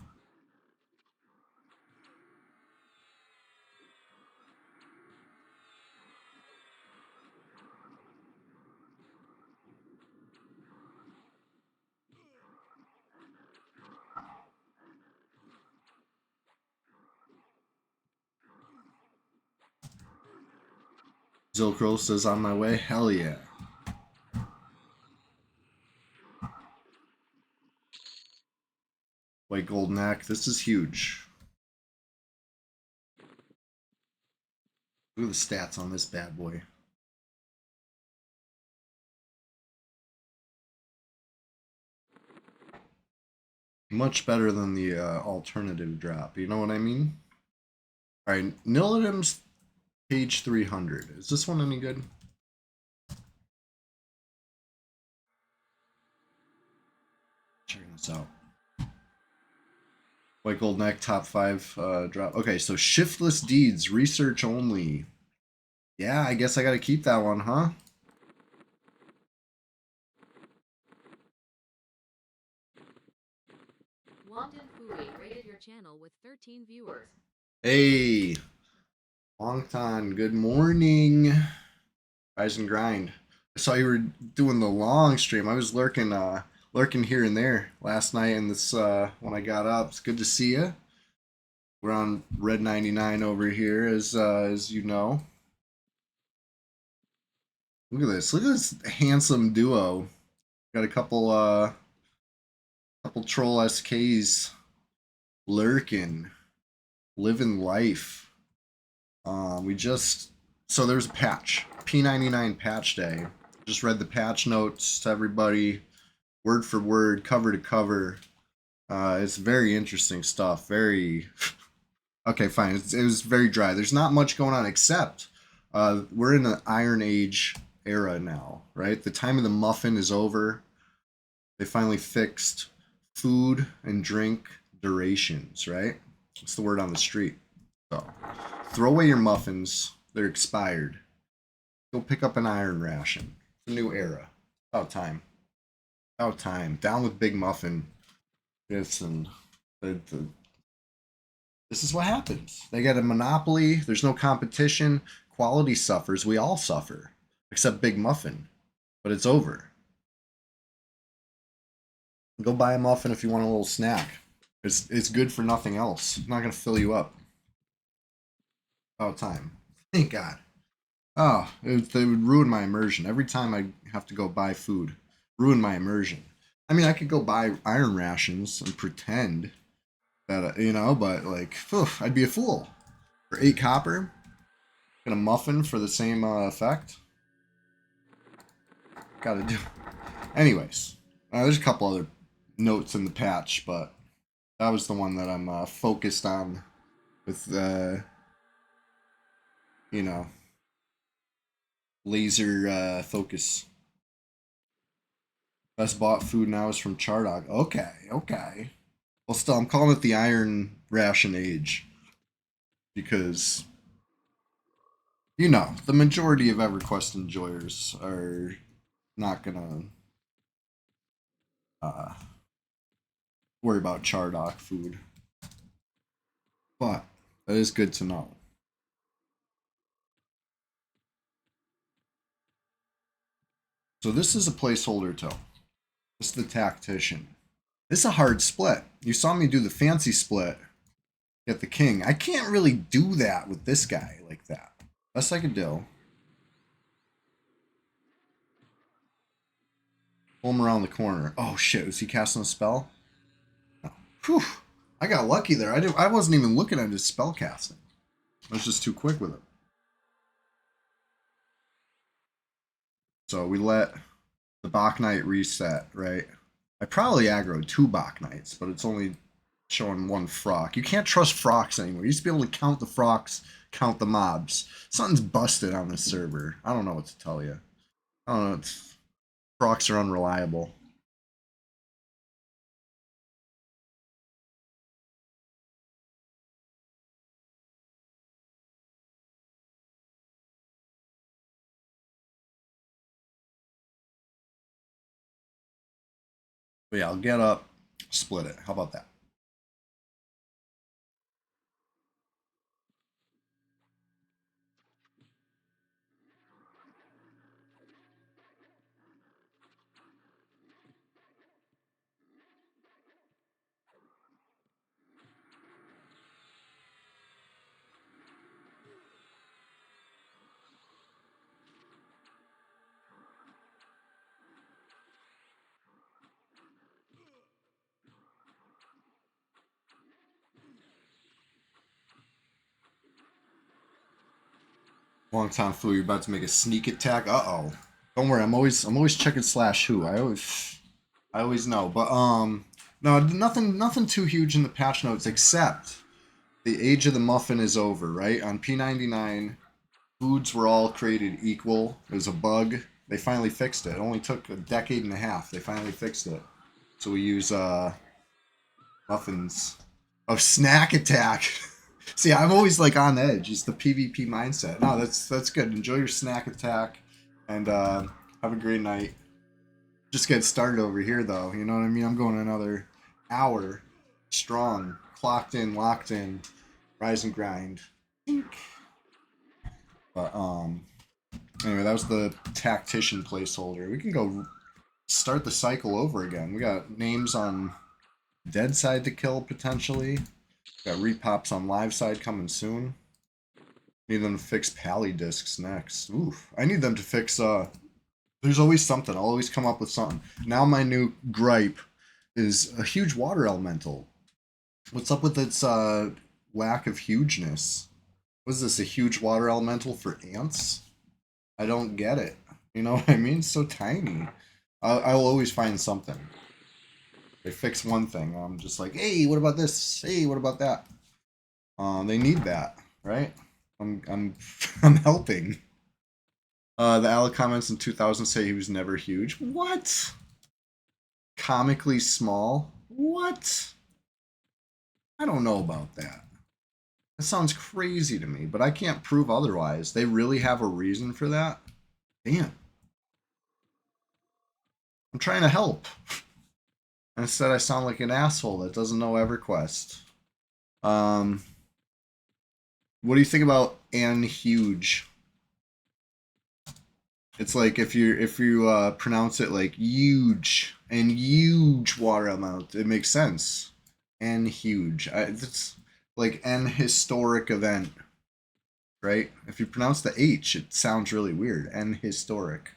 Zilkro says on my way. Hell yeah. White gold neck. This is huge. Look at the stats on this bad boy. Much better than the alternative drop. You know what I mean? All right, Nillitim's page 300. Is this one any good? Checking this out. White Gold Neck, top 5 drop. Okay, so Shiftless Deeds, research only. Yeah, I guess I gotta keep that one, huh? Wanton Fooey rated your channel with 13 viewers. Hey, long time. Good morning. Rise and grind. I saw you were doing the long stream. I was lurking here and there last night and this when I got up. It's good to see you. We're on Red 99 over here as you know. Look at this. Look at this handsome duo. Got a couple troll SKs lurking, living life. We just so there's a patch, P99 patch day. Just read the patch notes to everybody, word for word, cover to cover. It's very interesting stuff. Very okay, fine. It was very dry. There's not much going on except we're in an Iron Age era now, right? The time of the muffin is over. They finally fixed food and drink durations, right? That's the word on the street. So throw away your muffins. They're expired. Go pick up an iron ration. It's a new era. About time. About time. Down with Big Muffin. Listen, this is what happens. They got a monopoly. There's no competition. Quality suffers. We all suffer. Except Big Muffin. But it's over. Go buy a muffin if you want a little snack. It's good for nothing else. It's not gonna fill you up. About time. Thank God. Oh, they would ruin my immersion. Every time I have to go buy food, ruin my immersion. I mean, I could go buy iron rations and pretend that, but like, phew, I'd be a fool. For 8 copper, get a muffin for the same effect. Gotta do. Anyways, there's a couple other notes in the patch, but that was the one that I'm focused on with, you know, laser focus. Best bought food now is from Chardog. Okay, okay. Well, still, I'm calling it the Iron Ration Age because the majority of EverQuest enjoyers are not gonna uh, worry about Chardog food, but that is good to know. So this is a placeholder toe. This is the tactician. This is a hard split. You saw me do the fancy split. Get the king. I can't really do that with this guy like that. Best I could do. Pull him around the corner. Oh shit! Was he casting a spell? No. Whew! I got lucky there. I wasn't even looking at his spell casting. I was just too quick with it. So we let the Bach Knight reset, right? I probably aggroed 2 Bach Knights, but it's only showing 1 Frock. You can't trust Frocks anymore. You used to be able to count the Frocks, count the mobs. Something's busted on this server. I don't know what to tell you. I don't know. Frocks are unreliable. But yeah, I'll get up, split it. How about that? Long time flu. You're about to make a sneak attack. Uh oh. Don't worry. I'm always checking slash who. I always know. But No, nothing too huge in the patch notes except the age of the muffin is over, right? On P99, foods were all created equal. It was a bug. They finally fixed it. It only took a decade and a half. They finally fixed it. So we use muffins of snack attack. See, I'm always like on edge. It's the PvP mindset. No, that's good. Enjoy your snack attack, and have a great night. Just get started over here, though. You know what I mean? I'm going another hour strong, clocked in, locked in, rise and grind. But anyway, that was the tactician placeholder. We can go start the cycle over again. We got names on dead side to kill potentially. Got repops on live side coming soon. Need them to fix pally discs next. Oof. I need them to fix there's always something. I'll always come up with something. Now my new gripe is a huge water elemental. What's up with its lack of hugeness? Was this a huge water elemental for ants? I don't get it. You know what I mean? It's so tiny. I'll always find something. They fix one thing. I'm just like, hey, what about this? Hey, what about that? They need that, right? I'm I'm helping. The Alec comments in 2000 say he was never huge. What? Comically small? What? I don't know about that. That sounds crazy to me, but I can't prove otherwise. They really have a reason for that? Damn. I'm trying to help. Instead, I sound like an asshole that doesn't know EverQuest. Um, what do you think about N huge? It's like if you pronounce it like huge and huge water amount, it makes sense. And huge. It's like an historic event, right? If you pronounce the H, it sounds really weird. And historic.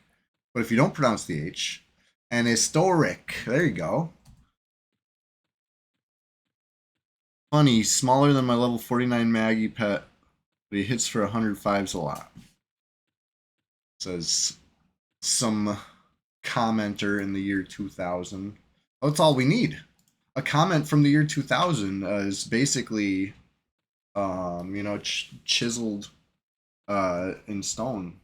But if you don't pronounce the H, and historic, there you go. Funny, smaller than my level 49 Maggie pet, but he hits for 105s a lot. Says some commenter in the year 2000. That's all we need. A comment from the year 2000 is basically, chiseled in stone.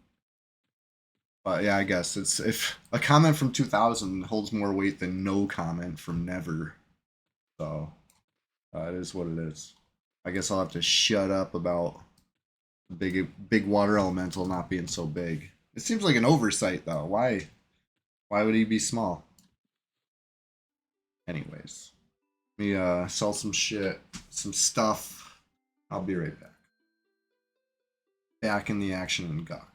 But yeah, I guess it's if a comment from 2000 holds more weight than no comment from never. So it is what it is. I guess I'll have to shut up about big water elemental not being so big. It seems like an oversight though. Why would he be small? Anyways, let me sell some shit, some stuff. I'll be right back. Back in the action in Gawk.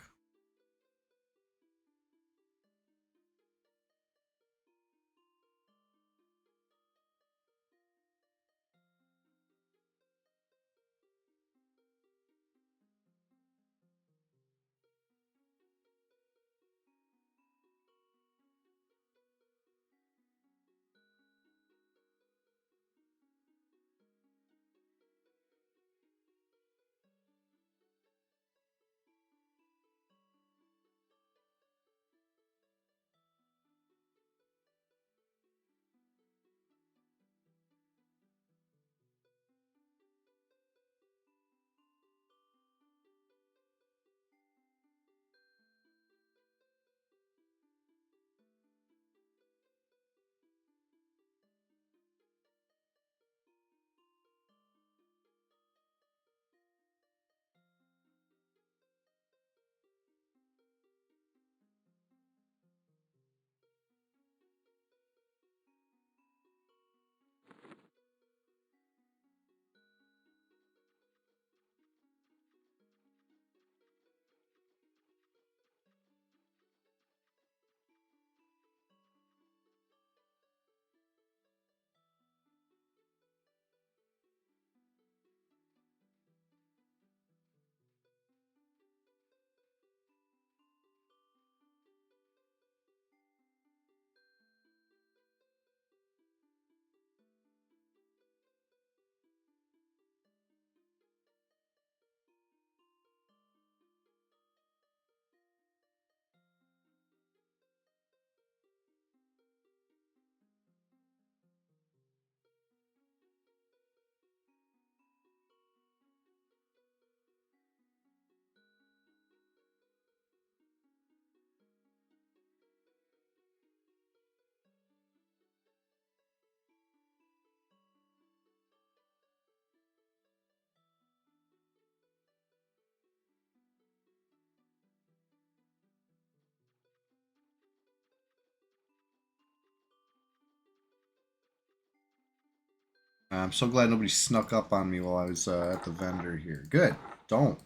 I'm so glad nobody snuck up on me while I was at the vendor here. Good. Don't.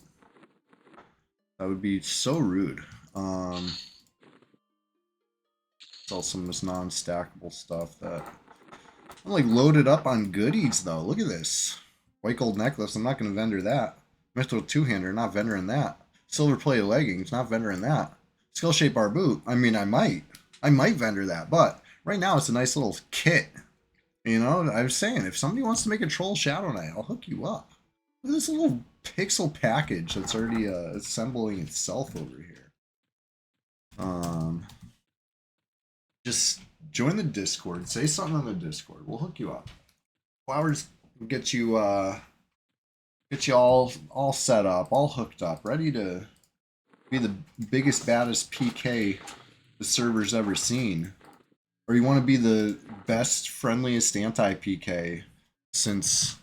That would be so rude. Sell some of this non-stackable stuff that I'm like loaded up on goodies though. Look at this. White gold necklace. I'm not going to vendor that. Mithril two-hander. Not vendoring that. Silver plated leggings. Not vendoring that. Skull shaped bar boot. I mean, I might. I might vendor that, but right now it's a nice little kit. You know, I was saying if somebody wants to make a troll shadow knight, I'll hook you up. Look at this little pixel package that's already assembling itself over here. Um, just join the Discord. Say something on the Discord. We'll hook you up. Flowers get you all set up, all hooked up, ready to be the biggest baddest PK the server's ever seen. Or you want to be the best friendliest anti PK since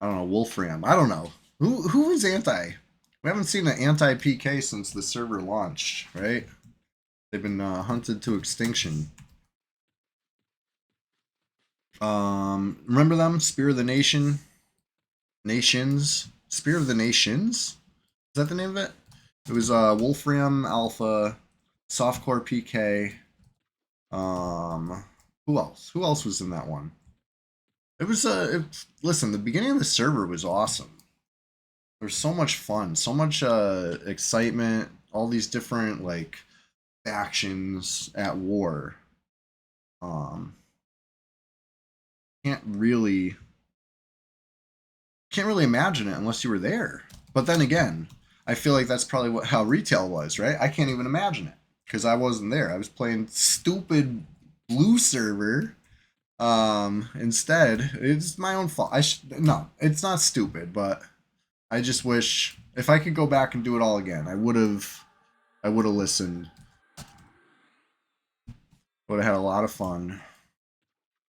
I don't know, Wolfram. I don't know. Who is anti? We haven't seen an anti PK since the server launched, right? They've been hunted to extinction. Remember them? Spear of the Nation, Nations, Spear of the Nations. Is that the name of it? It was Wolfram Alpha, Softcore PK. Who else? Who else was in that one? It was listen, the beginning of the server was awesome. There was so much fun, so much excitement, all these different like factions at war. Um, can't really can't really imagine it unless you were there. But then again, I feel like that's probably how retail was, right? I can't even imagine it because I wasn't there. I was playing stupid blue server. Instead, it's my own fault. No, it's not stupid, but I just wish if I could go back and do it all again, I would have listened. Would have had a lot of fun.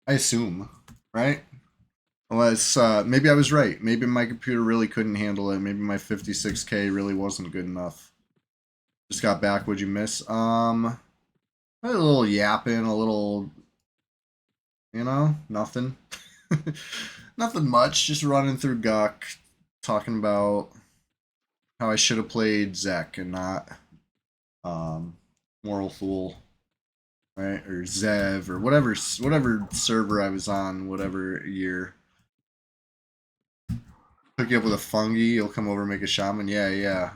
I assume, right? Unless maybe I was right. Maybe my computer really couldn't handle it. Maybe my 56K really wasn't good enough. Just got back. What'd you miss? A little yapping, a little, nothing. Nothing much. Just running through Guck, talking about how I should have played Zek and not Moral Fool, right? Or Zev or whatever server I was on, whatever year. Hook you up with a fungi, you'll come over and make a shaman. Yeah, yeah.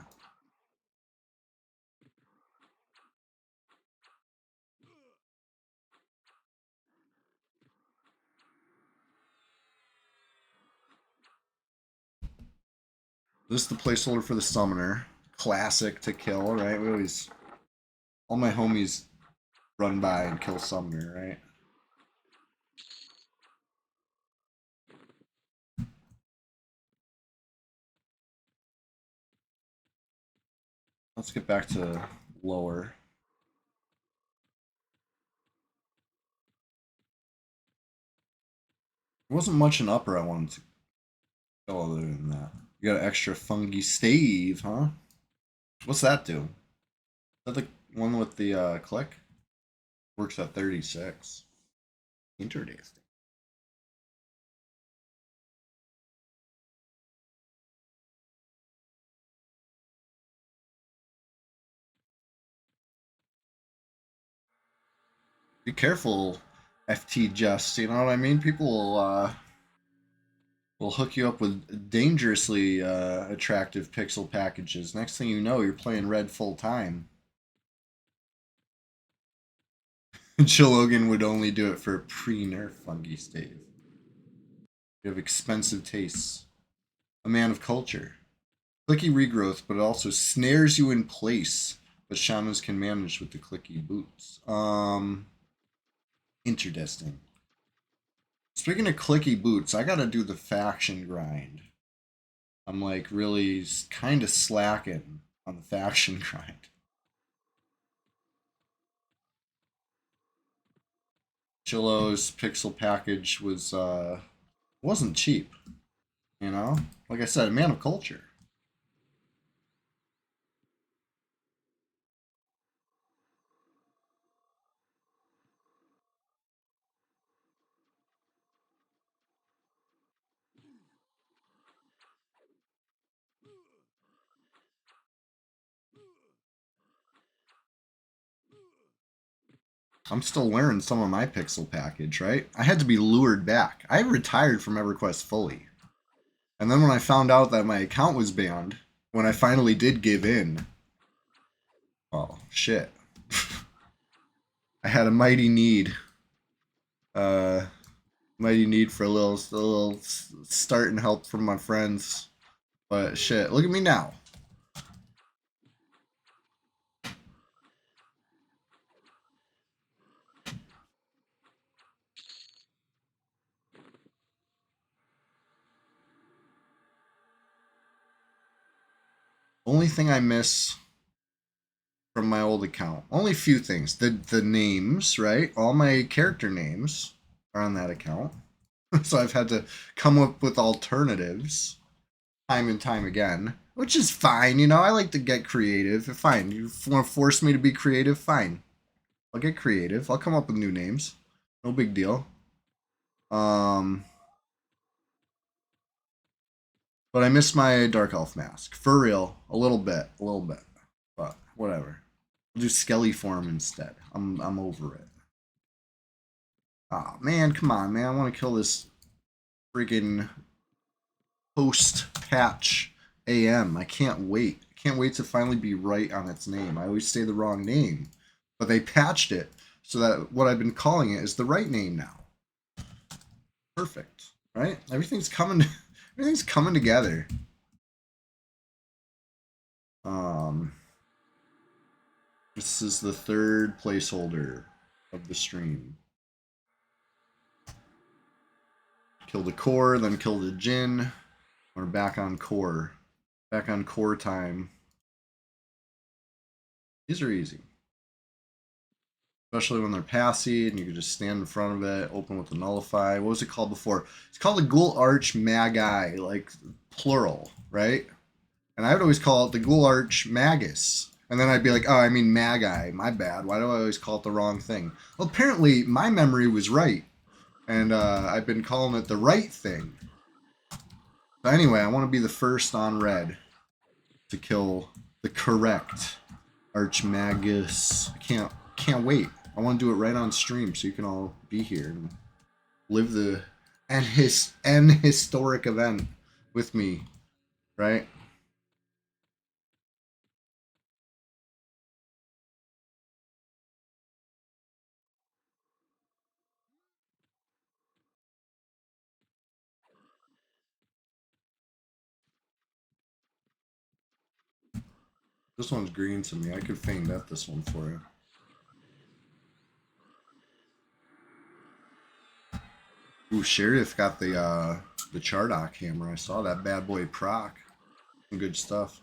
This is the placeholder for the summoner. Classic to kill, right? We always all my homies run by and kill summoner, right? Let's get back to lower. There wasn't much in upper I wanted to kill other than that. You got an extra fungi stave, huh? What's that do? Is that the one with the click? Works at 36. Interesting. Be careful, FT Just. You know what I mean? People will hook you up with dangerously attractive pixel packages. Next thing you know, you're playing red full time. Chilogan would only do it for a pre-nerf fungi stave. You have expensive tastes. A man of culture. Clicky regrowth, but it also snares you in place. But shamans can manage with the clicky boots. Interesting. Speaking of clicky boots, I gotta do the faction grind. I'm like really kind of slacking on the faction grind. Chillo's pixel package wasn't cheap, you know? Like I said, a man of culture. I'm still wearing some of my pixel package, right? I had to be lured back. I retired from EverQuest fully. And then when I found out that my account was banned, when I finally did give in, oh, shit. I had a mighty need. Mighty need for a little start and help from my friends. But shit, look at me now. Only thing I miss from my old account, only a few things. The names, right? All my character names are on that account. So I've had to come up with alternatives time and time again, which is fine. You know, I like to get creative. Fine, you want to force me to be creative? Fine, I'll get creative. I'll come up with new names. No big deal. Um, but I miss my dark elf mask for real. A little bit, but whatever. I'll do skelly form instead. I'm over it. Ah, man, come on, man. I want to kill this freaking post patch AM. I can't wait. I can't wait to finally be right on its name. I always say the wrong name, but they patched it so that what I've been calling it is the right name now. Perfect, right? Everything's coming. Everything's coming together. Um, this is the third placeholder of the stream. Kill the core, then kill the Jin. We're back on core. Back on core time. These are easy. Especially when they're passy and you can just stand in front of it, open with the nullify. What was it called before? It's called the Ghoul Arch Magi, like plural, right? And I would always call it the Ghoul Arch Magus. And then I'd be like, oh, I mean Magi. My bad. Why do I always call it the wrong thing? Well, apparently my memory was right. And I've been calling it the right thing. So anyway, I want to be the first on red to kill the correct Archmagus. I can't wait. I want to do it right on stream so you can all be here and live the historic event with me, right? This one's green to me. I could feign bet this one for you. Ooh, Sheriff got the Chardock hammer. I saw that bad boy proc. Some good stuff.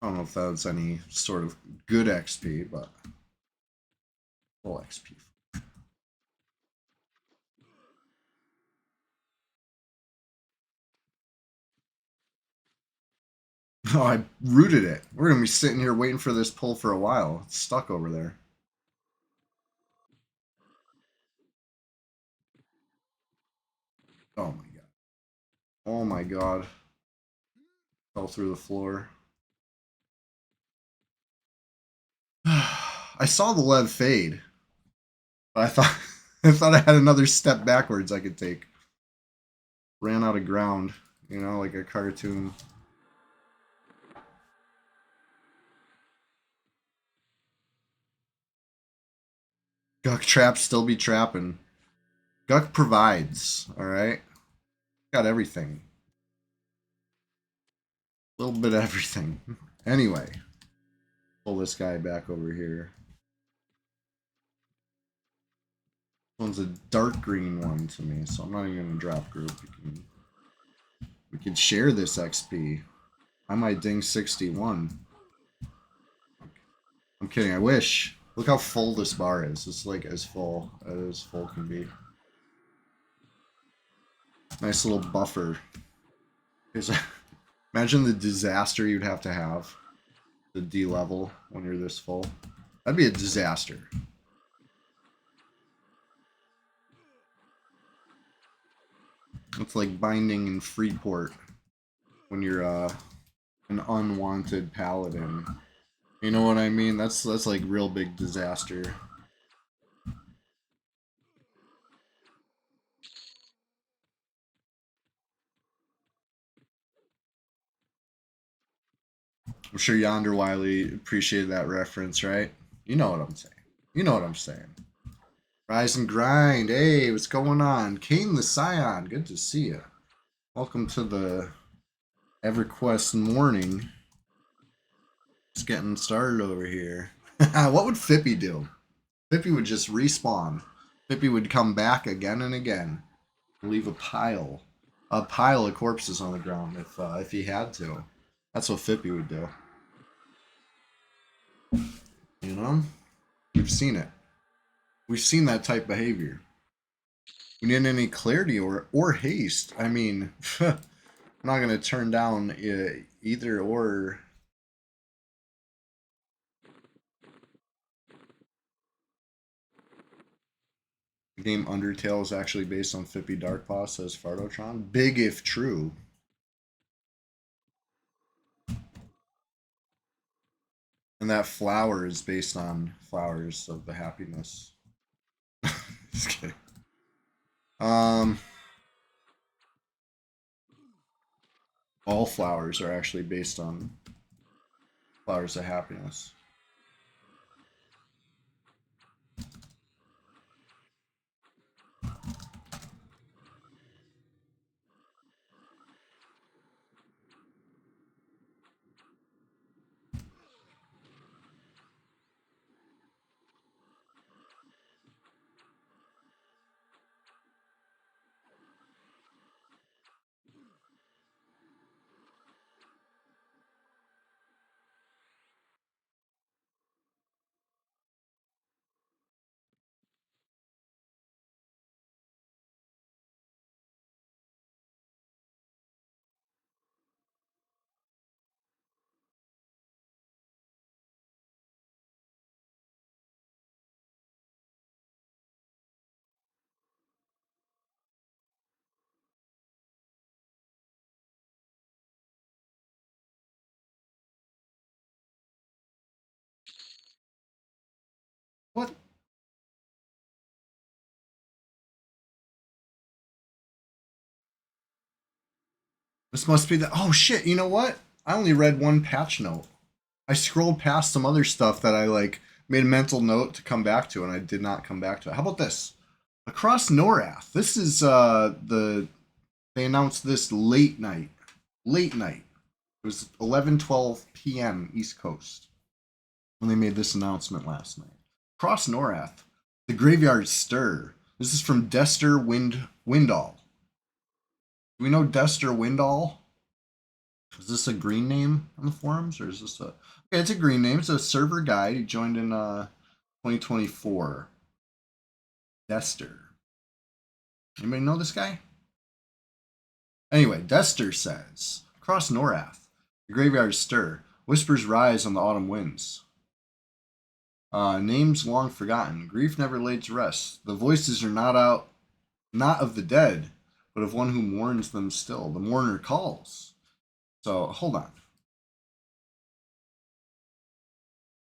I don't know if that's any sort of good XP, but full XP. Oh, I rooted it. We're gonna be sitting here waiting for this pull for a while. It's stuck over there. Oh my god. Oh my god. Fell through the floor. I saw the lead fade, but I thought I thought I had another step backwards I could take. Ran out of ground, you know, like a cartoon. Guck traps still be trapping. Guck provides, alright? Got everything. A little bit of everything. Anyway. Pull this guy back over here. This one's a dark green one to me, so I'm not even gonna drop group. We can share this XP. I might ding 61. I'm kidding, I wish. Look how full this bar is. It's like as full can be. Nice little buffer. Imagine the disaster you'd have to D level when you're this full. That'd be a disaster. It's like binding in Freeport when you're an unwanted paladin. You know what I mean? That's like real big disaster. I'm sure Yonder Wiley appreciated that reference, right? You know what I'm saying. You know what I'm saying. Rise and grind. Hey, what's going on? Kane the Scion, good to see you. Welcome to the EverQuest morning. Just getting started over here. What would Fippy do? Fippy would just respawn. Fippy would come back again and again. Leave a pile of corpses on the ground if he had to. That's what Fippy would do. You know, we've seen it. We've seen that type behavior. We need any clarity or haste. I mean, I'm not gonna turn down either or. The game Undertale is actually based on Fippy Darkpaw, says Fardotron. Big if true. And that flower is based on flowers of the happiness. Just kidding. Um, all flowers are actually based on flowers of happiness. What? This must be the. Oh shit! You know what? I only read one patch note. I scrolled past some other stuff that I like made a mental note to come back to, and I did not come back to it. How about this? Across Norath. This is they announced this late night. Late night. It was 11:12 p.m. East Coast when they made this announcement last night. Across Norath, the graveyard stir. This is from Dester Windall. Do we know Dester Windall? Is this a green name on the forums, or is this a? Okay, it's a green name. It's a server guide. He joined in 2024. Dester. Anybody know this guy? Anyway, Dester says, across Norath, the graveyard stir. Whispers rise on the autumn winds. Names long forgotten. Grief never laid to rest. The voices are not of the dead, but of one who mourns them still. The mourner calls. So hold on.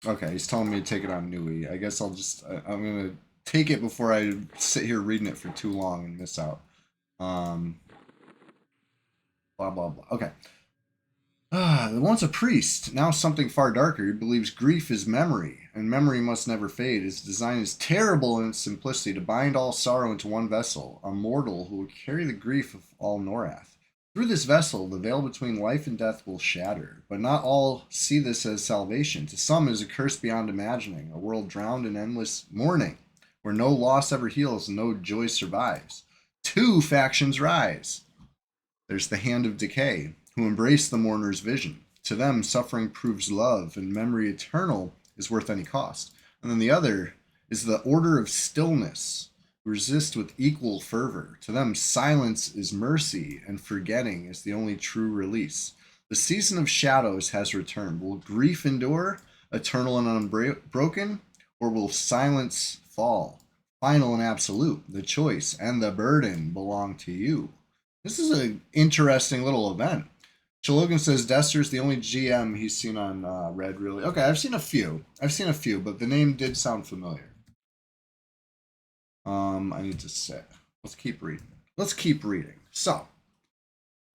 Okay, he's telling me to take it on Nui. I guess I'm gonna take it before I sit here reading it for too long and miss out. Um, blah blah blah. Okay. Once a priest, now something far darker. He believes grief is memory, and memory must never fade. His design is terrible in its simplicity to bind all sorrow into one vessel, a mortal who will carry the grief of all Norath. Through this vessel, the veil between life and death will shatter, but not all see this as salvation. To some, it is a curse beyond imagining, a world drowned in endless mourning, where no loss ever heals and no joy survives. Two factions rise. There's the Hand of Decay, who embrace the mourner's vision. To them, suffering proves love, and memory eternal is worth any cost. And then the other is the Order of Stillness, who resist with equal fervor. To them, silence is mercy, and forgetting is the only true release. The season of shadows has returned. Will grief endure, eternal and unbroken, or will silence fall, final and absolute? The choice and the burden belong to you. This is an interesting little event. Shalogan says Dester's the only GM he's seen on Red, really. Okay, I've seen a few. I've seen a few, but the name did sound familiar. I need to say. Let's keep reading. Let's keep reading. So,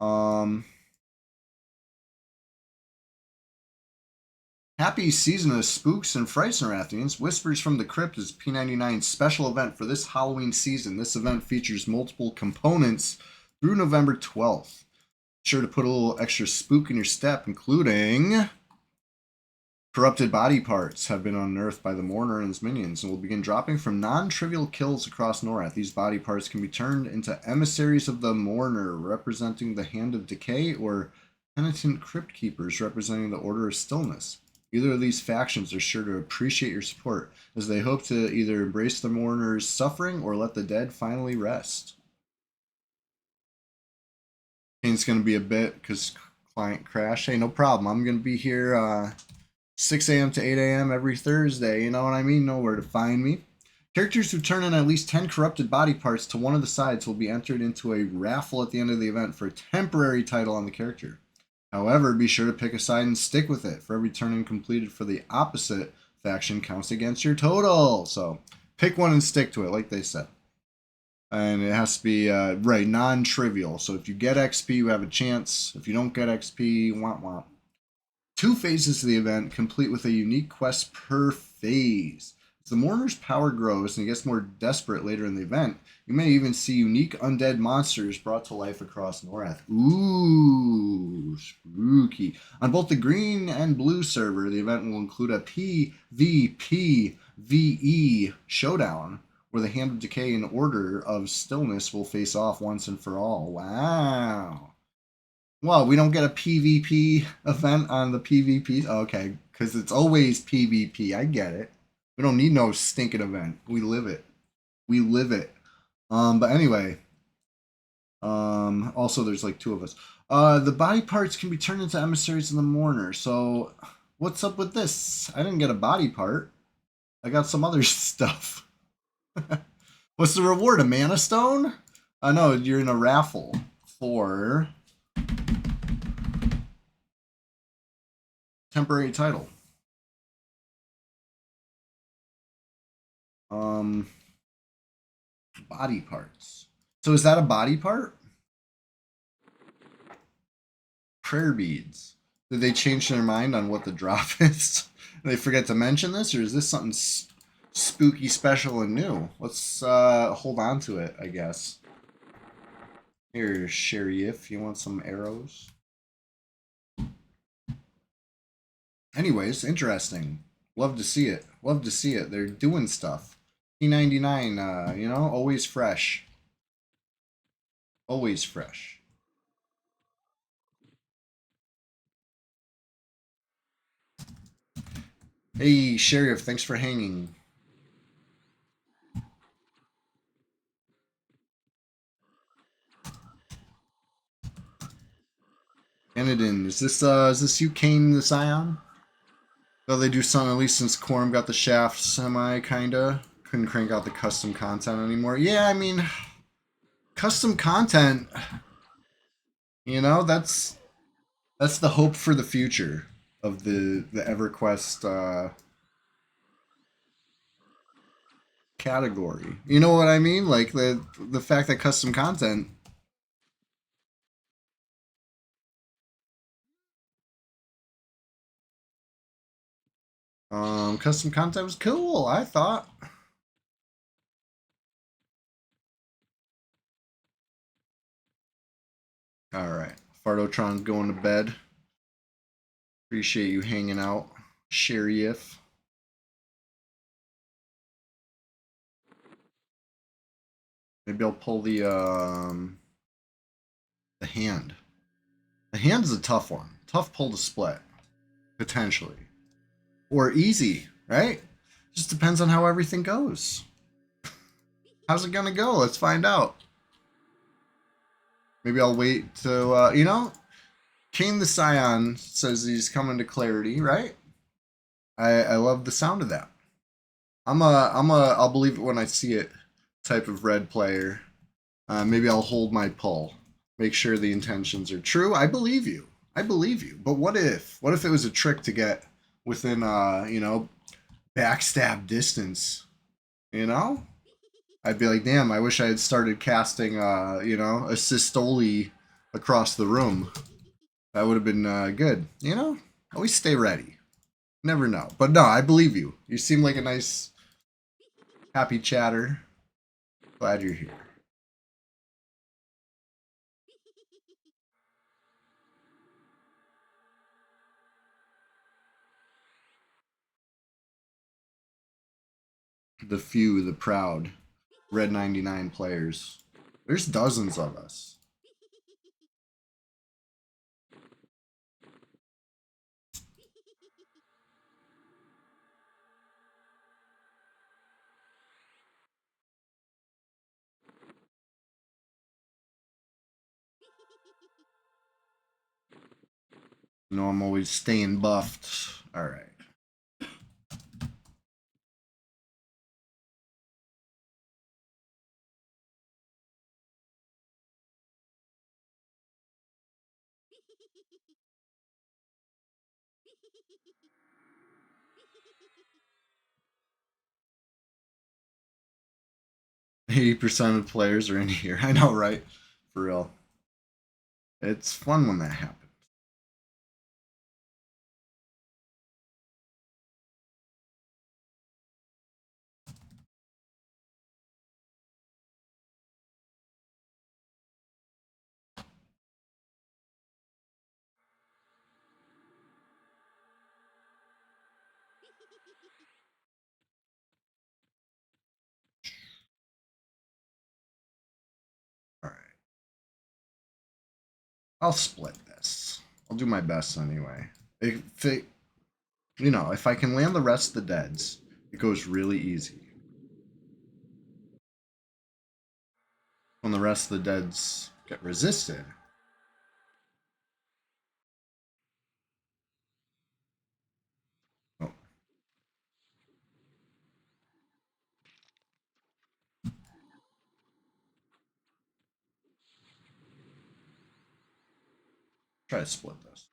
um, happy season of spooks and frights, Narathians. Whispers from the Crypt is P99's special event for this Halloween season. This event features multiple components through November 12th. Sure to put a little extra spook in your step, including corrupted body parts have been unearthed by the Mourner and his minions and will begin dropping from non-trivial kills across Norath. These body parts can be turned into emissaries of the Mourner, representing the Hand of Decay, or penitent Crypt Keepers, representing the Order of Stillness. Either of these factions are sure to appreciate your support, as they hope to either embrace the Mourner's suffering or let the dead finally rest. It's going to be a bit because client crash. Hey, no problem. I'm going to be here 6 a.m. to 8 a.m. every Thursday. You know what I mean? Know where to find me. Characters who turn in at least 10 corrupted body parts to one of the sides will be entered into a raffle at the end of the event for a temporary title on the character. However, be sure to pick a side and stick with it. For every turn in completed for the opposite faction counts against your total. So pick one and stick to it, like they said. And it has to be right non-trivial. So if you get XP, you have a chance. If you don't get XP, womp womp. 2 phases of the event, complete with a unique quest per phase. As the Mourner's power grows and he gets more desperate later in the event, you may even see unique undead monsters brought to life across Norath. Ooh, spooky. On both the green and blue server, the event will include a PvPvE showdown, where the Hand of Decay and Order of Stillness will face off once and for all. Wow. Well, we don't get a PvP event on the PvP. Okay, because it's always PvP. I get it. We don't need no stinking event. We live it. We live it. But anyway, also there's like 2 of us. The body parts can be turned into emissaries of the Mourner. So, what's up with this? I didn't get a body part. I got some other stuff. What's the reward? A mana stone? No, you're in a raffle for temporary title. Um, Body parts. So is that a body part? Prayer beads. Did they change their mind on what the drop is? Did they forget to mention this, or is this something spooky, special, and new? Let's hold on to it, I guess. Here, Sheriff, you want some arrows? Anyways, interesting. Love to see it. Love to see it. They're doing stuff. P99, you know, always fresh. Always fresh. Hey, Sheriff, thanks for hanging. Anadin, is this you, Kane the Scion? Though they do something at least since Quorum got the shaft semi kinda. Couldn't crank out the custom content anymore. Yeah, I mean, custom content, you know, that's the hope for the future of the EverQuest category. You know what I mean? Like the fact that custom content. Custom content was cool, I thought. Alright. Fardotron's going to bed. Appreciate you hanging out. Sheriff. Maybe I'll pull the hand. The hand is a tough one. Tough pull to split. Potentially. Or easy, right? Just depends on how everything goes. How's it gonna go? Let's find out. Maybe I'll wait to you know, Kane the Scion says he's coming to clarity, right? I love the sound of that. I'll believe it when I see it type of red player. Maybe I'll hold my pull. Make sure the intentions are true. I believe you. I believe you. But what if? What if it was a trick to get within backstab distance, you know? I'd be like, "Damn, I wish I had started casting a systole across the room. That would have been good, you know? Always stay ready. Never know. But no, I believe you. You seem like a nice happy chatter. Glad you're here. The few, the proud, Red 99 players. There's dozens of us. You know, I'm always staying buffed. All right. 80% of players are in here. I know, right? For real. It's fun when that happens. All right. I'll split this. I'll do my best anyway. If I can land the rest of the deads, it goes really easy. When the rest of the deads get resisted, oh, try to split this.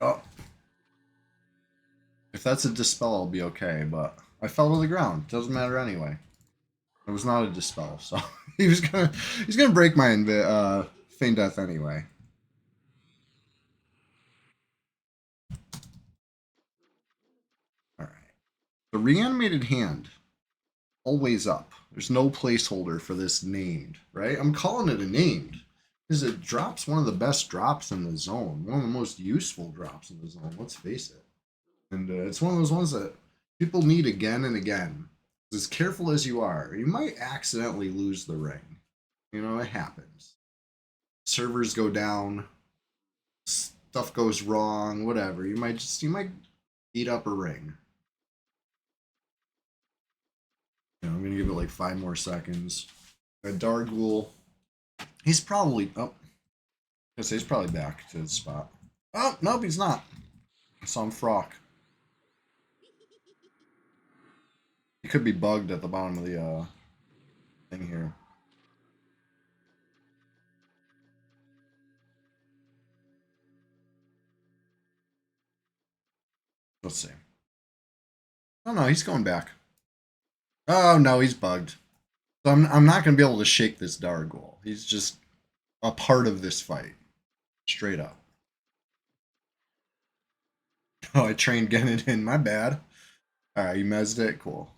Oh, if that's a dispel, I'll be okay. But I fell to the ground. Doesn't matter anyway. It was not a dispel, so he's gonna break my feign death anyway. All right. The reanimated hand always up. There's no placeholder for this named, right? I'm calling it a named because it drops one of the best drops in the zone, one of the most useful drops in the zone. Let's face it, and it's one of those ones that people need again and again. As careful as you are, you might accidentally lose the ring. You know, it happens. Servers go down, stuff goes wrong, whatever. You might eat up a ring. I'm gonna give it like 5 more seconds. A Dargul, he's probably he's probably back to his spot. Oh nope, he's not. I saw him frock. He could be bugged at the bottom of the thing here. Let's see. Oh no, he's going back. Oh no, he's bugged. So I'm not gonna be able to shake this Dargul. He's just a part of this fight. Straight up. Oh, I trained getting it in. My bad. Alright, you mezzed it. Cool.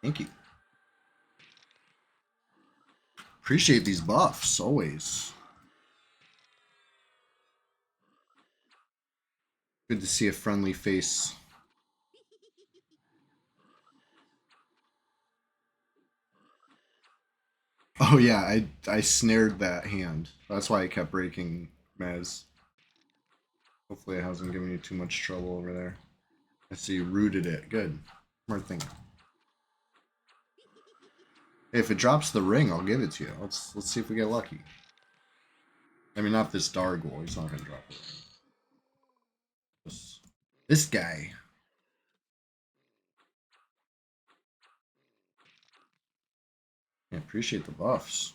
Thank you. Appreciate these buffs, always. Good to see a friendly face. Oh yeah, I snared that hand. That's why I kept breaking Mez. Hopefully it hasn't given you too much trouble over there. I see you rooted it. Good. Smart thing. Hey, if it drops the ring, I'll give it to you. Let's see if we get lucky. I mean, not this Dargol. He's not gonna drop the ring. This guy. I appreciate the buffs.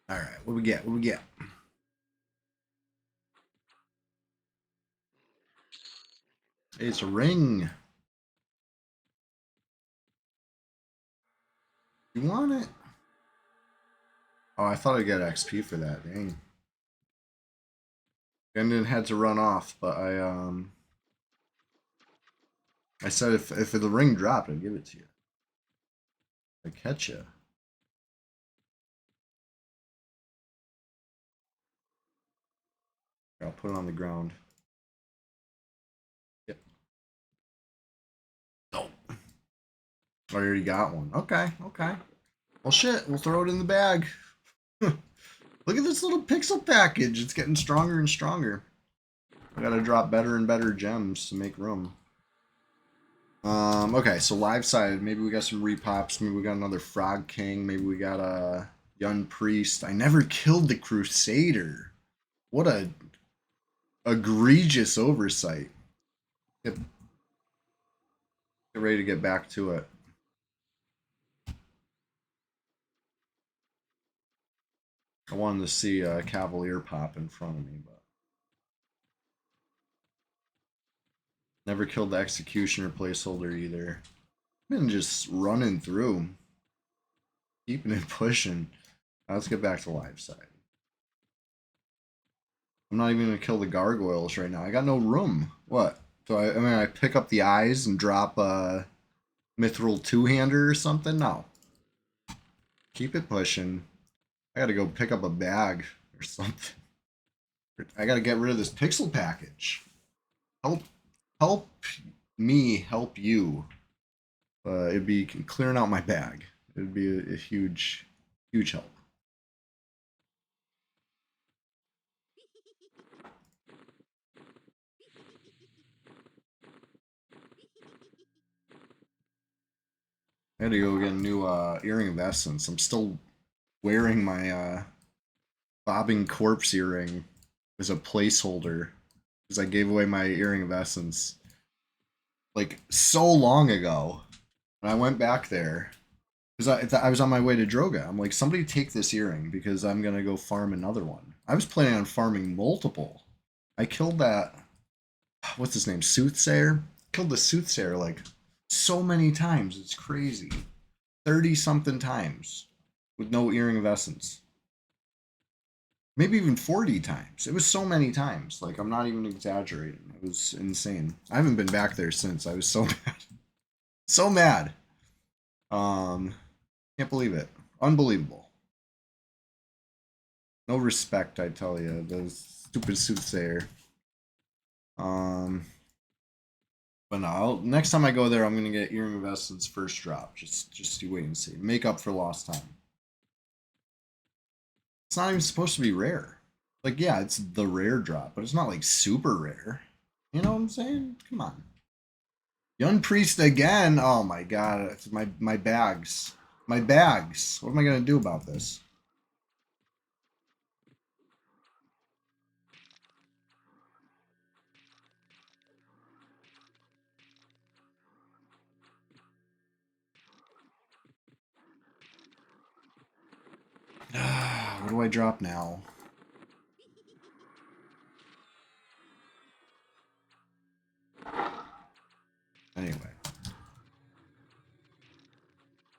All right, what we get? What we get? Hey, it's a ring. You want it? Oh, I thought I'd get XP for that. Dang. And then had to run off, but I said if the ring dropped, I'd give it to you. I catch you. I'll put it on the ground. Yep. Oh. I already got one. Okay, okay. Well, shit. We'll throw it in the bag. Look at this little pixel package. It's getting stronger and stronger. I gotta drop better and better gems to make room. Okay, so live side, maybe we got some repops, maybe we got another Frog King, maybe we got a Young Priest. I never killed the Crusader. What a egregious oversight. Get ready to get back to it. I wanted to see a Cavalier pop in front of me, but never killed the Executioner placeholder either. Been just running through, keeping it pushing. Let's get back to live side. I'm not even gonna kill the gargoyles right now. I got no room. What? So I mean, I pick up the eyes and drop a mithril two-hander or something? No. Keep it pushing. I gotta go pick up a bag or something. I gotta get rid of this pixel package. Help me help you. It'd be clearing out my bag. It'd be a huge help. I had to go get a new earring of essence. I'm still wearing my bobbing corpse earring as a placeholder because I gave away my earring of essence like so long ago. And I went back there because I was on my way to Droga. I'm like, somebody take this earring because I'm gonna go farm another one. I was planning on farming multiple. I killed that. What's his name? Soothsayer. Killed the Soothsayer like so many times. It's crazy. 30 something times with no earring of essence. Maybe even 40 times. It was so many times. Like, I'm not even exaggerating. It was insane. I haven't been back there since. I was so mad. So mad. Can't believe it. Unbelievable. No respect, I tell you. The stupid Soothsayer. But no, next time I go there, I'm gonna get Earring of Essence first drop. Just you wait and see. Make up for lost time. It's not even supposed to be rare. Like, yeah, it's the rare drop, but it's not like super rare. You know what I'm saying? Come on. Young Priest again. Oh my god, it's my bags. My bags. What am I gonna do about this? What do I drop now? Anyway.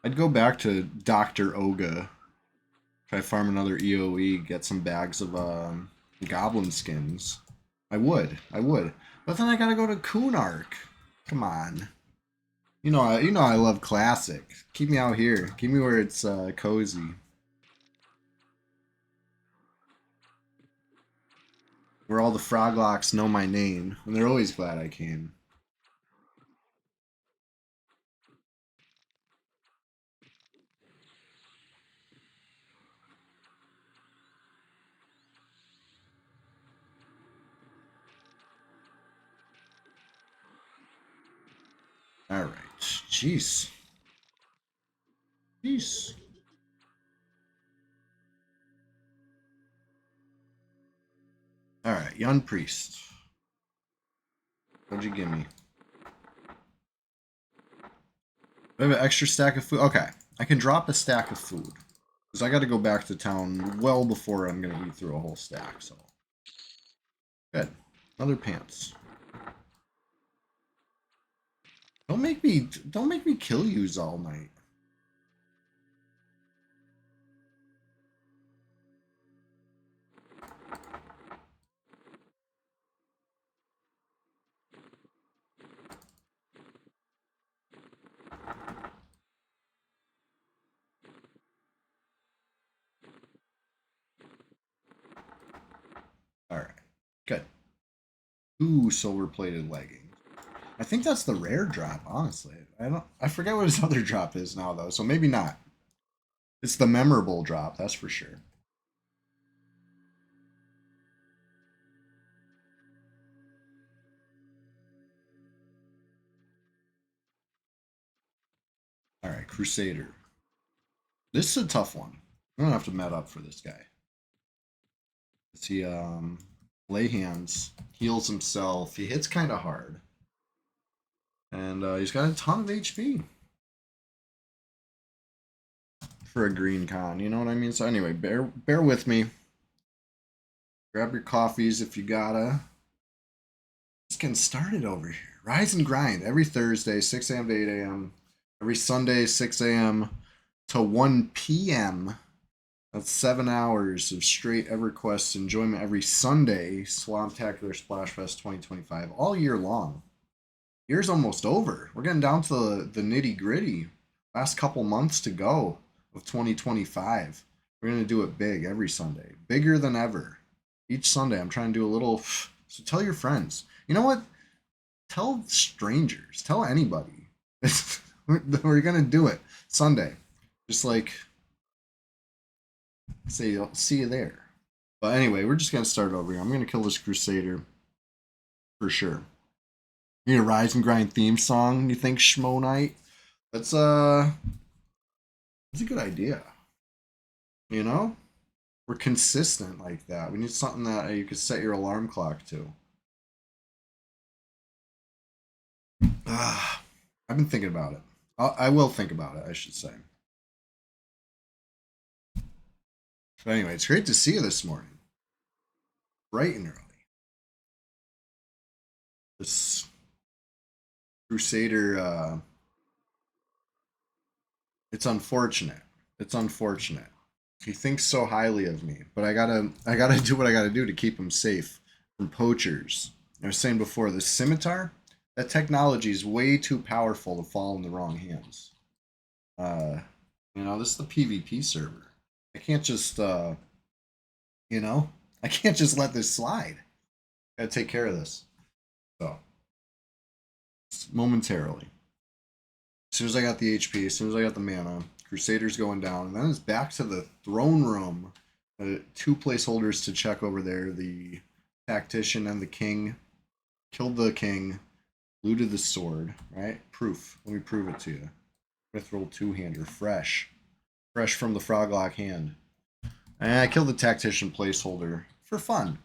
I'd go back to Dr. Oga. Try farm another EOE, get some bags of goblin skins. I would. But then I gotta go to Kunark. Come on. You know I love classic. Keep me out here. Keep me where it's cozy. Where all the Froglocks know my name, and they're always glad I came. Alright. Jeez. Jeez. Alright, young priest. What'd you give me? I have an extra stack of food. Okay, I can drop a stack of food. Because I gotta go back to town well before I'm gonna eat through a whole stack, so. Good. Another pants. Don't make me kill yous all night. Alright. Good. Ooh, silver plated leggings. I think that's the rare drop, honestly. I forget what his other drop is now though, so maybe not. It's the memorable drop, that's for sure. Alright, Crusader. This is a tough one. I'm gonna have to met up for this guy. He lay hands, heals himself. He hits kind of hard, and he's got a ton of HP for a green con. You know what I mean? So anyway, bear with me. Grab your coffees if you gotta. Just getting started over here. Rise and grind every Thursday, 6 a.m. to 8 a.m. Every Sunday, 6 a.m. to 1 p.m. That's 7 hours of straight EverQuest enjoyment every Sunday. Swamptacular Splash Fest 2025 all year long. Year's almost over. We're getting down to the nitty gritty. Last couple months to go of 2025. We're going to do it big every Sunday. Bigger than ever. Each Sunday, I'm trying to do a little. So tell your friends. You know what? Tell strangers. Tell anybody. We're going to do it Sunday. Just like say, I'll see you there. But anyway, we're just going to start over here. I'm going to kill this Crusader for sure. You need a Rise and Grind theme song, you think, Schmo Night? That's a good idea. You know? We're consistent like that. We need something that you could set your alarm clock to. I've been thinking about it. I will think about it, I should say. But anyway, it's great to see you this morning. Bright and early. This Crusader, it's unfortunate. It's unfortunate. He thinks so highly of me, but I gotta do what I gotta do to keep him safe from poachers. I was saying before, the scimitar, that technology is way too powerful to fall in the wrong hands. Uh, this is the PvP server. I can't just, I can't just let this slide. Gotta take care of this. So, momentarily. As soon as I got the HP, as soon as I got the mana, Crusader's going down, and then it's back to the throne room. Two placeholders to check over there, the tactician and the king. Killed the king, looted the sword, right? Proof. Let me prove it to you. Mithril two-hander, fresh. Fresh from the Froglock hand. And I killed the tactician placeholder for fun.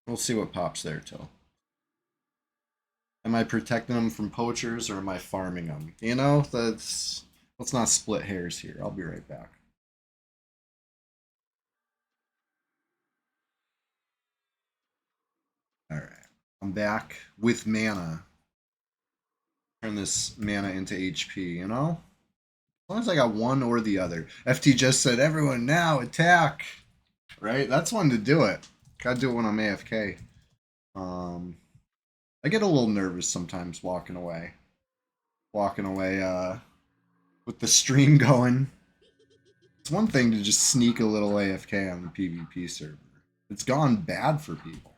We'll see what pops there, too. Am I protecting them from poachers or am I farming them? Let's not split hairs here. I'll be right back. All right. I'm back with mana. Turn this mana into HP, you know? As long as I got one or the other. FT just said, everyone now attack. Right? That's one to do it. Gotta do it when I'm AFK. I get a little nervous sometimes walking away. Walking away with the stream going. It's one thing to just sneak a little AFK on the PvP server. It's gone bad for people.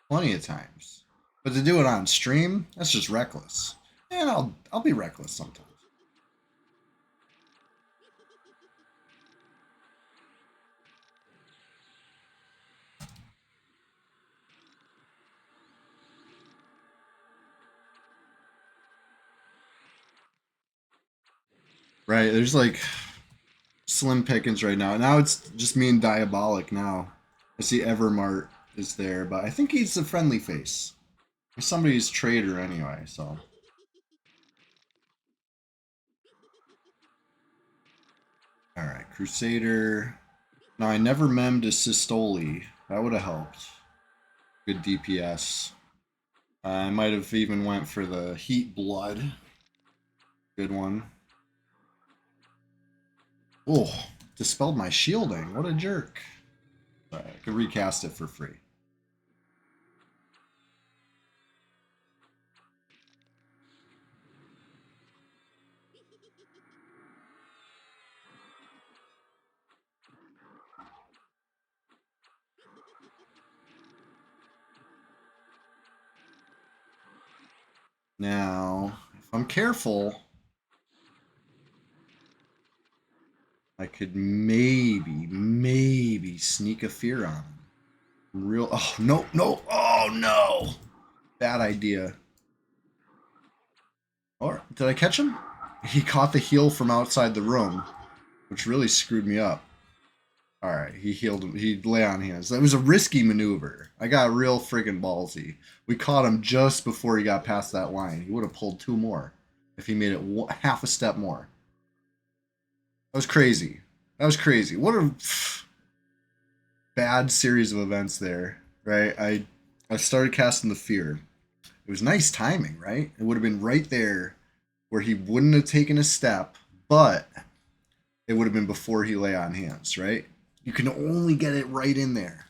Plenty of times. But to do it on stream, that's just reckless. And I'll be reckless sometimes. Right, there's like slim pickings right now. Now it's just me and Diabolic now. I see Evermart is there, but I think he's a friendly face. He's somebody's trader anyway, so. Alright, Crusader. No, I never memmed a Sistoli. That would have helped. Good DPS. I might have even went for the Heat Blood. Good one. Oh, dispelled my shielding. What a jerk. Right, I could recast it for free. Now, if I'm careful, I could maybe sneak a fear on him. Real. Oh, no, no. Oh, no. Bad idea. Or, did I catch him? He caught the heal from outside the room, which really screwed me up. Alright, he healed him. He lay on hands. That was a risky maneuver. I got real friggin' ballsy. We caught him just before he got past that line. He would have pulled two more if he made it half a step more. That was crazy. That was crazy. What a bad series of events there, right? I started casting the fear. It was nice timing, right? It would have been right there where he wouldn't have taken a step, but it would have been before he lay on hands, right? You can only get it right in there.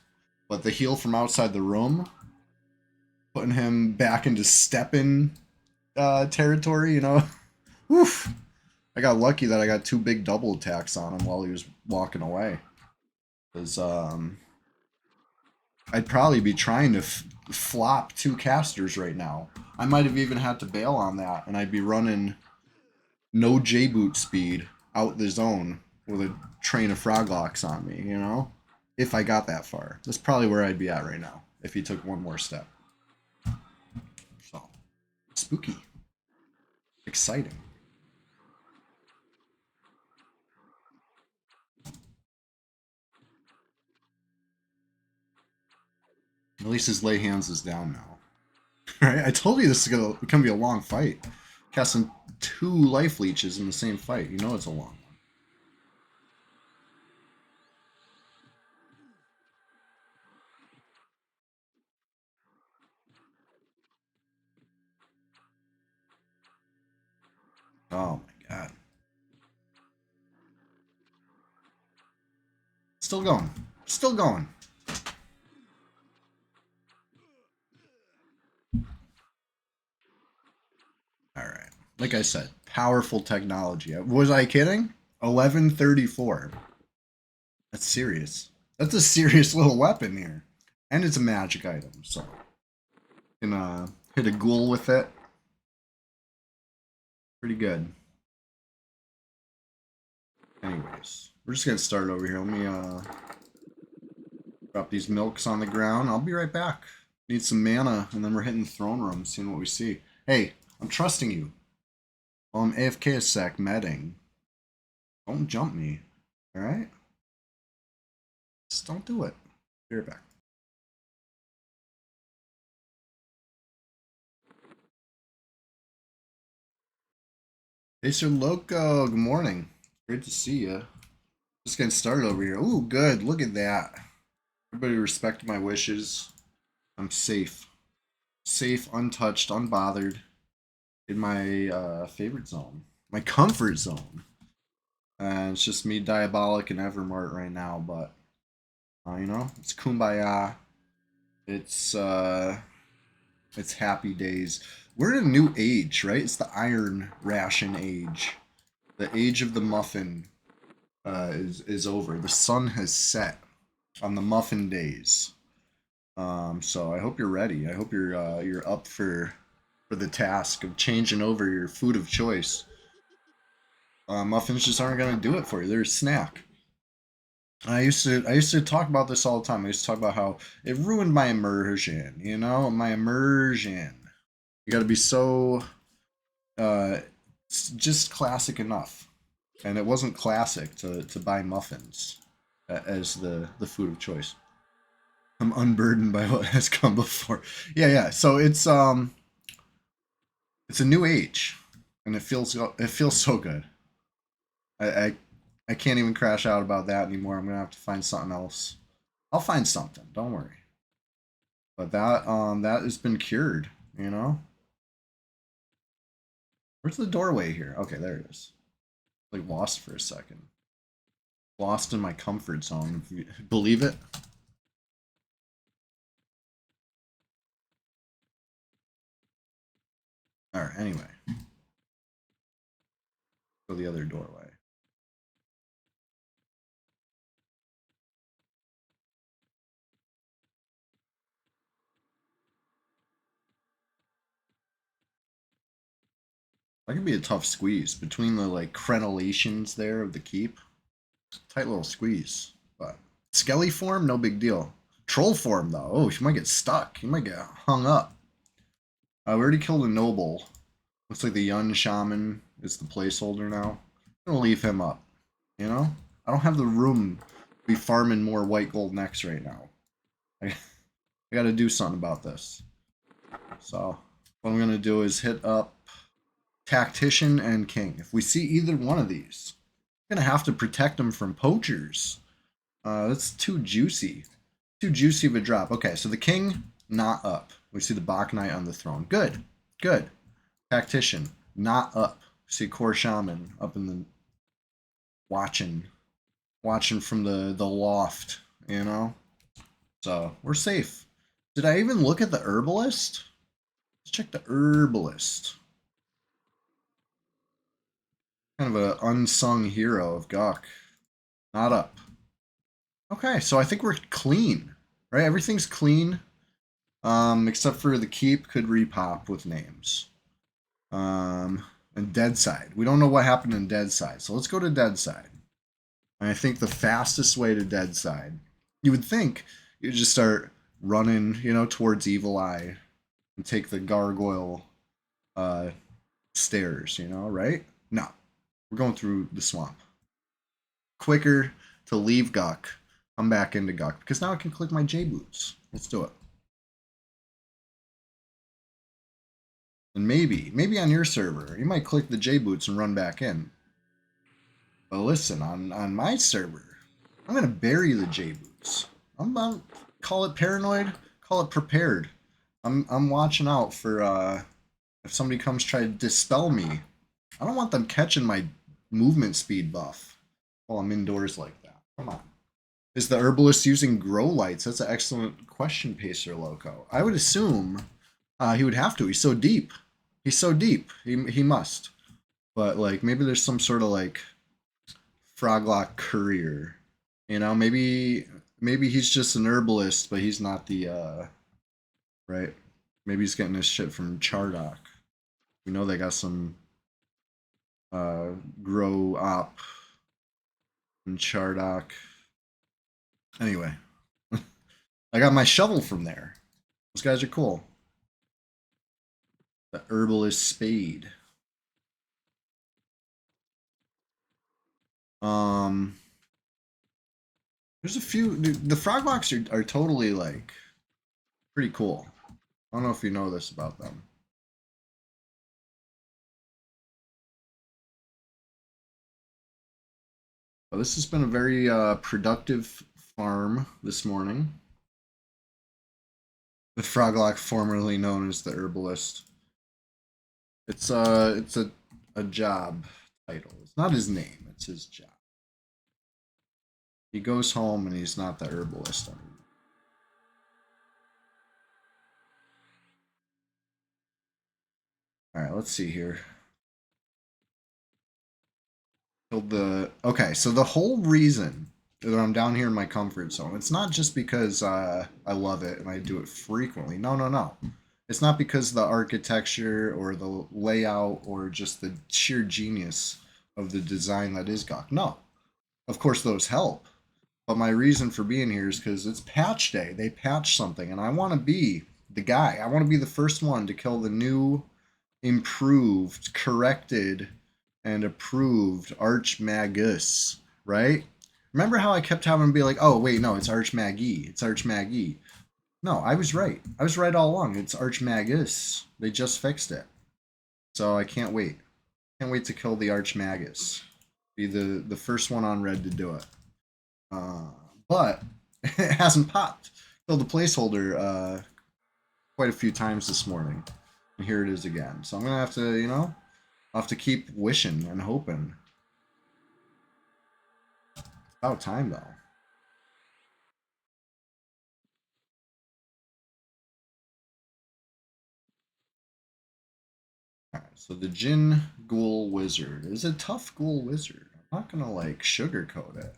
But the heal from outside the room, putting him back into stepping territory, you know? Oof. I got lucky that I got two big double attacks on him while he was walking away. Because I'd probably be trying to flop two casters right now. I might have even had to bail on that, and I'd be running no J-boot speed out the zone with a train of froglocks on me, you know? If I got that far. That's probably where I'd be at right now, if he took one more step. So, spooky. Exciting. At least his lay hands is down now. Right? I told you this is gonna be a long fight. Casting two life leeches in the same fight. You know it's a long one. Oh my god. Still going. Still going. Alright. Like I said, powerful technology. Was I kidding? 1134. That's serious. That's a serious little weapon here. And it's a magic item, so you can hit a ghoul with it. Pretty good. Anyways, we're just gonna start over here. Let me drop these milks on the ground. I'll be right back. Need some mana, and then we're hitting the throne room, seeing what we see. Hey, I'm trusting you. While I'm AFK a sec, medding. Don't jump me, alright? Just don't do it. Be right back. Hey, Sir Loco, good morning. Great to see you. Just getting started over here. Ooh, good. Look at that. Everybody respect my wishes. I'm safe. Safe, untouched, unbothered. in my favorite zone, my comfort zone. And it's just me, Diabolic, and Evermart right now. But it's kumbaya. It's it's happy days. We're in a new age, right? It's the Iron Ration age. The age of the muffin is over. The sun has set on the muffin days. So I hope you're ready. I hope you're up for the task of changing over your food of choice. Muffins just aren't gonna do it for you. They're a snack. I used to talk about this all the time. I used to talk about how it ruined my immersion. My immersion. You got to be so just classic enough, and it wasn't classic to buy muffins as the food of choice. I'm unburdened by what has come before. Yeah, yeah. So it's a new age, and it feels so good. I, I I can't even crash out about that anymore. I'm gonna have to find something else. I'll find something. Don't worry. But that has been cured. You know, where's the doorway here? Okay, there it is. Like lost for a second. Lost in my comfort zone. Believe it. All right. Anyway, go the other doorway. That could be a tough squeeze between the like crenellations there of the keep. Tight little squeeze. But skelly form, no big deal. Troll form though, oh, she might get stuck. You might get hung up. We already killed a noble. Looks like the Yun shaman is the placeholder now. I'm gonna leave him up. I don't have the room to be farming more white gold necks right now. I, I got to do something about this. So what I'm gonna do is hit up tactician and king. If we see either one of these, I'm gonna have to protect them from poachers. That's too juicy. Too juicy of a drop. Okay, so the king not up. We see the Bach Knight on the throne. Good, good. Tactician not up. We see Core Shaman up in the watching from the loft. You know, so we're safe. Did I even look at the herbalist? Let's check the herbalist. Kind of an unsung hero of Gawk. Not up. Okay, so I think we're clean, right? Everything's clean, except for the keep could repop with names. And Dead Side. We don't know what happened in Dead Side, so let's go to Dead Side. And I think the fastest way to Dead Side, you would think you just start running, towards Evil Eye and take the gargoyle uh, stairs, right? No, we're going through the swamp. Quicker to leave Guk, come back into Guk, because now I can click my J boots. Let's do it. And maybe on your server, you might click the J boots and run back in. But listen, on my server, I'm gonna bury the J boots. I'm about call it paranoid, call it prepared. I'm watching out for if somebody comes try to dispel me. I don't want them catching my movement speed buff while I'm indoors like that. Come on. Is the herbalist using grow lights? That's an excellent question, Pacer Loco. I would assume he would have to. He's so deep. He's so deep. He must. But like maybe there's some sort of like Froglock courier. Maybe he's just an herbalist, but he's not the right. Maybe he's getting his shit from Chardock. We know they got some uh grow op in Chardock. Anyway, I got my shovel from there. Those guys are cool. The herbalist spade. Um, there's a few. The Froglocks are totally like pretty cool. I don't know if you know this about them. But this has been a very productive farm this morning. The Froglock, formerly known as the herbalist. It's a job title. It's not his name. It's his job. He goes home and he's not the herbalist anymore. All right, let's see here. Okay, so the whole reason that I'm down here in my comfort zone, it's not just because I love it and I do it frequently. No, no, no. It's not because of the architecture or the layout or just the sheer genius of the design that is Gawk. No, of course those help. But my reason for being here is because it's patch day. They patch something, and I want to be the guy. I want to be the first one to kill the new, improved, corrected, and approved Archmagus, right? Remember how I kept having to be like, oh, wait, no, it's Archmaggie. It's Archmaggie. No, I was right. I was right all along. It's Archmagus. They just fixed it. So I can't wait. Can't wait to kill the Archmagus. Be the first one on red to do it. Uh, but it hasn't popped. Killed the placeholder quite a few times this morning. And here it is again. So I'm going to have to, I'll have to keep wishing and hoping. About time, though. Alright, so the Jin Ghoul Wizard is a tough Ghoul Wizard. I'm not going to, sugarcoat it.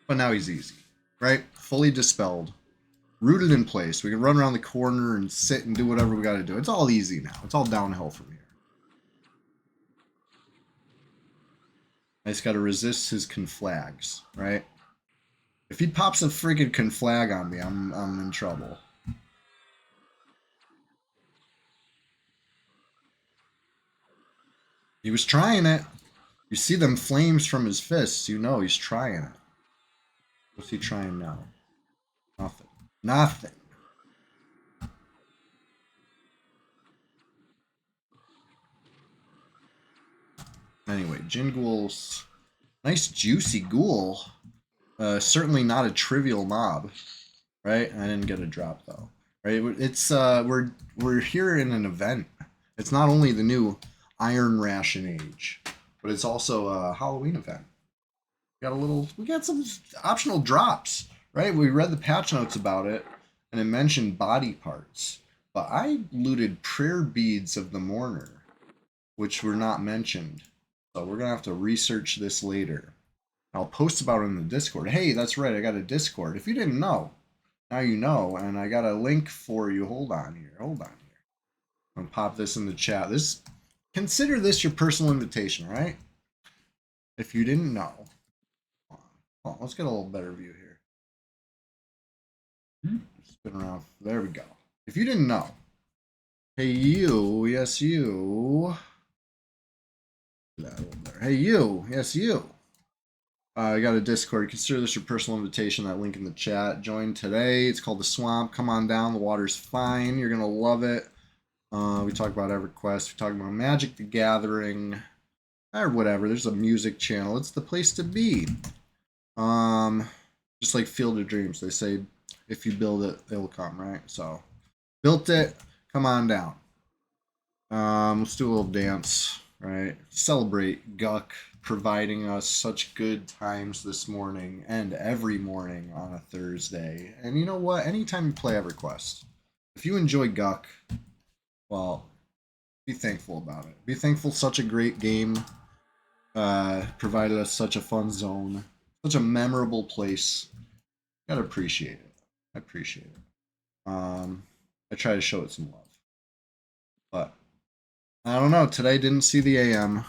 But now he's easy, right? Fully dispelled. Rooted in place. We can run around the corner and sit and do whatever we got to do. It's all easy now. It's all downhill from here. I just got to resist his conflags, right? If he pops a freaking conflag on me, I'm in trouble. He was trying it. You see them flames from his fists, you know he's trying it. What's he trying now? Nothing. Nothing. Anyway, Jin Ghoul's nice juicy ghoul. Certainly not a trivial mob, right? I didn't get a drop though. Right? It's we're here in an event. It's not only the new Iron Ration Age, but it's also a Halloween event. We got some optional drops, right? We read the patch notes about it, and it mentioned body parts. But I looted prayer beads of the mourner, which were not mentioned. So we're gonna have to research this later. I'll post about it in the Discord. Hey, that's right, I got a Discord. If you didn't know, now you know, and I got a link for you. Hold on here. I'm gonna pop this in the chat. Consider this your personal invitation, right? If you didn't know. Hold on, let's get a little better view here. Spin around. There we go. If you didn't know, hey you, yes you. Hey you, yes you. I got a Discord. Consider this your personal invitation. That link in the chat. Join today. It's called The Swamp. Come on down. The water's fine. You're going to love it. We talk about EverQuest. We talk about Magic the Gathering. Or whatever. There's a music channel. It's the place to be. Just like Field of Dreams. They say if you build it, it will come, right? So, built it. Come on down. Let's do a little dance, right? Celebrate Guck providing us such good times this morning and every morning on a Thursday. And you know what? Anytime you play EverQuest, if you enjoy Guck, well, be thankful about it. Be thankful such a great game provided us such a fun zone, such a memorable place. Gotta appreciate it. I appreciate it. I try to show it some love. But I don't know. Today didn't see the AM.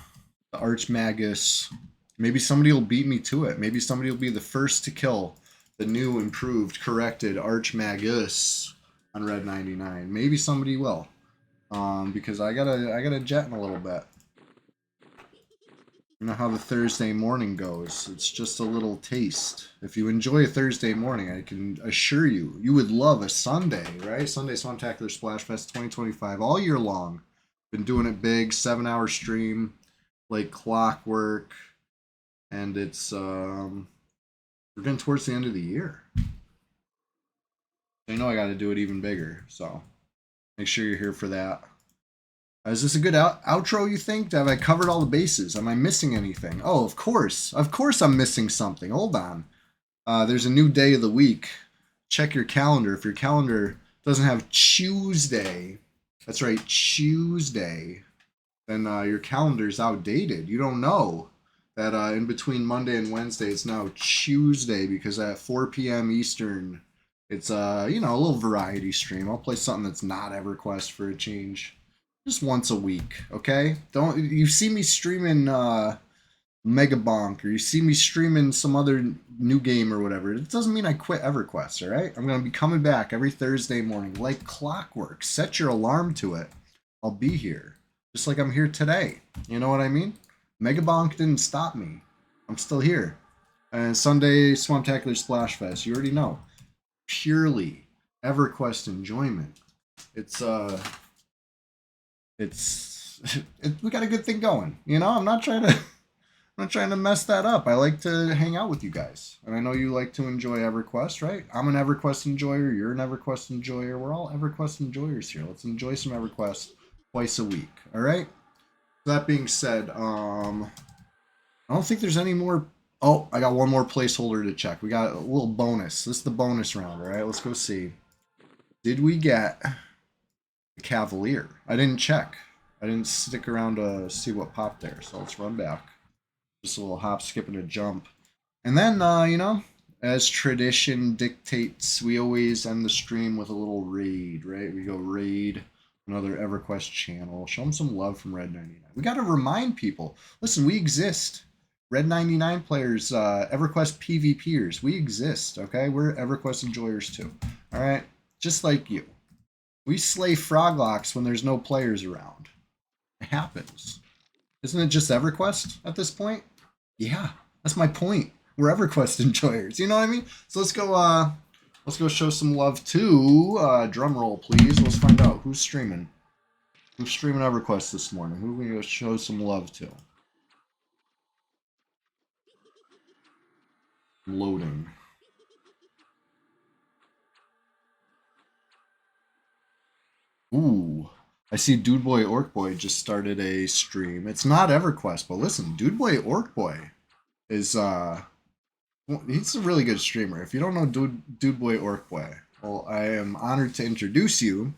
The Archmagus. Maybe somebody will beat me to it. Maybe somebody will be the first to kill the new, improved, corrected Archmagus on Red 99. Maybe somebody will. Because I gotta jet in a little bit. You know how the Thursday morning goes. It's just a little taste. If you enjoy a Thursday morning, I can assure you, you would love a Sunday, right? Sunday Swamtacular Splash Fest 2025 all year long. Been doing it big, 7-hour stream, like clockwork. and it's we're getting towards the end of the year. I know I got to do it even bigger, so make sure you're here for that. Is this a good outro, you think? Have I covered all the bases? Am I missing anything? Oh, of course. Of course I'm missing something. Hold on. There's a new day of the week. Check your calendar. If your calendar doesn't have Tuesday, that's right, Tuesday, then your calendar's outdated. You don't know that in between Monday and Wednesday, it's now Tuesday because at 4 p.m. Eastern, it's a little variety stream. I'll play something that's not EverQuest for a change, just once a week. Okay, don't you see me streaming Mega Bonk or you see me streaming some other new game or whatever? It doesn't mean I quit EverQuest. All right, I'm gonna be coming back every Thursday morning like clockwork. Set your alarm to it. I'll be here just like I'm here today. You know what I mean? Mega Bonk didn't stop me. I'm still here. And Sunday Swamptacular Splash Fest. You already know. Purely EverQuest enjoyment. It's we got a good thing going. I'm not trying to mess that up. I like to hang out with you guys, and I know you like to enjoy EverQuest, right? I'm an EverQuest enjoyer. You're an EverQuest enjoyer. We're all EverQuest enjoyers here. Let's enjoy some EverQuest twice a week. All right. That being said, I don't think there's any more. Oh, I got one more placeholder to check. We got a little bonus. This is the bonus round. All right, let's go see. Did we get the Cavalier? I didn't check. I didn't stick around to see what popped there. So let's run back. Just a little hop, skip, and a jump. And then, as tradition dictates, we always end the stream with a little raid, right? We go raid another EverQuest channel. Show them some love from Red 99. We got to remind people, listen, we exist. Red 99 players, EverQuest PvPers, we exist, okay? We're EverQuest enjoyers too, all right? Just like you. We slay froglocks when there's no players around. It happens. Isn't it just EverQuest at this point? Yeah, that's my point. We're EverQuest enjoyers. You know what I mean? So let's go show some love to drum roll, please. Let's find out who's streaming. Who's streaming EverQuest this morning? Who are we gonna show some love to? Loading. Ooh. I see Dude Boy Orc Boy just started a stream. It's not EverQuest, but listen, Dude Boy Orc Boy is well, he's a really good streamer. If you don't know Dude Boy Orc Boy, well, I am honored to introduce you.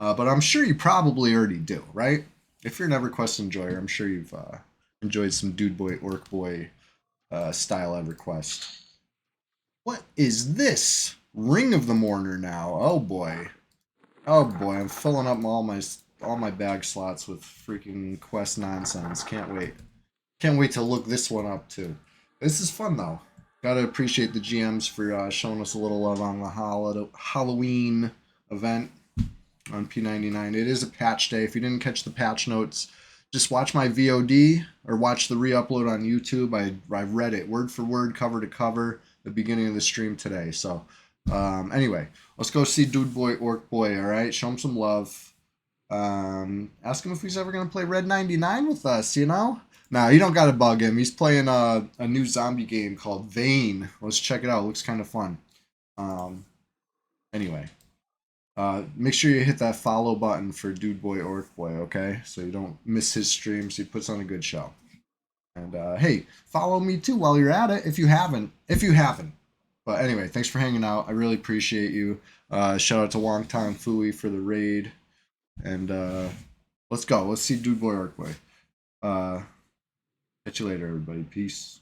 But I'm sure you probably already do, right? If you're an EverQuest enjoyer, I'm sure you've enjoyed some Dude Boy Orc Boy style EverQuest. What is this? Ring of the Mourner now. Oh boy. Oh boy, I'm filling up all my bag slots with freaking quest nonsense. Can't wait. Can't wait to look this one up too. This is fun though. Gotta appreciate the GMs for showing us a little love on the Halloween event on P99. It is a patch day. If you didn't catch the patch notes, just watch my VOD or watch the re-upload on YouTube. I read it word for word, cover to cover, the beginning of the stream today. So anyway, let's go see Dude Boy Orc Boy. All right, show him some love. Ask him if he's ever gonna play Red 99 with us. Nah, you don't gotta bug him. He's playing a new zombie game called Vane. Let's check it out. It looks kind of fun. Anyway. Make sure you hit that follow button for Dude Boy Orc Boy, okay? So you don't miss his streams. He puts on a good show. And hey, follow me too while you're at it if you haven't. But anyway, thanks for hanging out. I really appreciate you. Shout out to Wong Tong Fooey for the raid. And let's go. Let's see Dude Boy Orc Boy. Catch you later, everybody. Peace.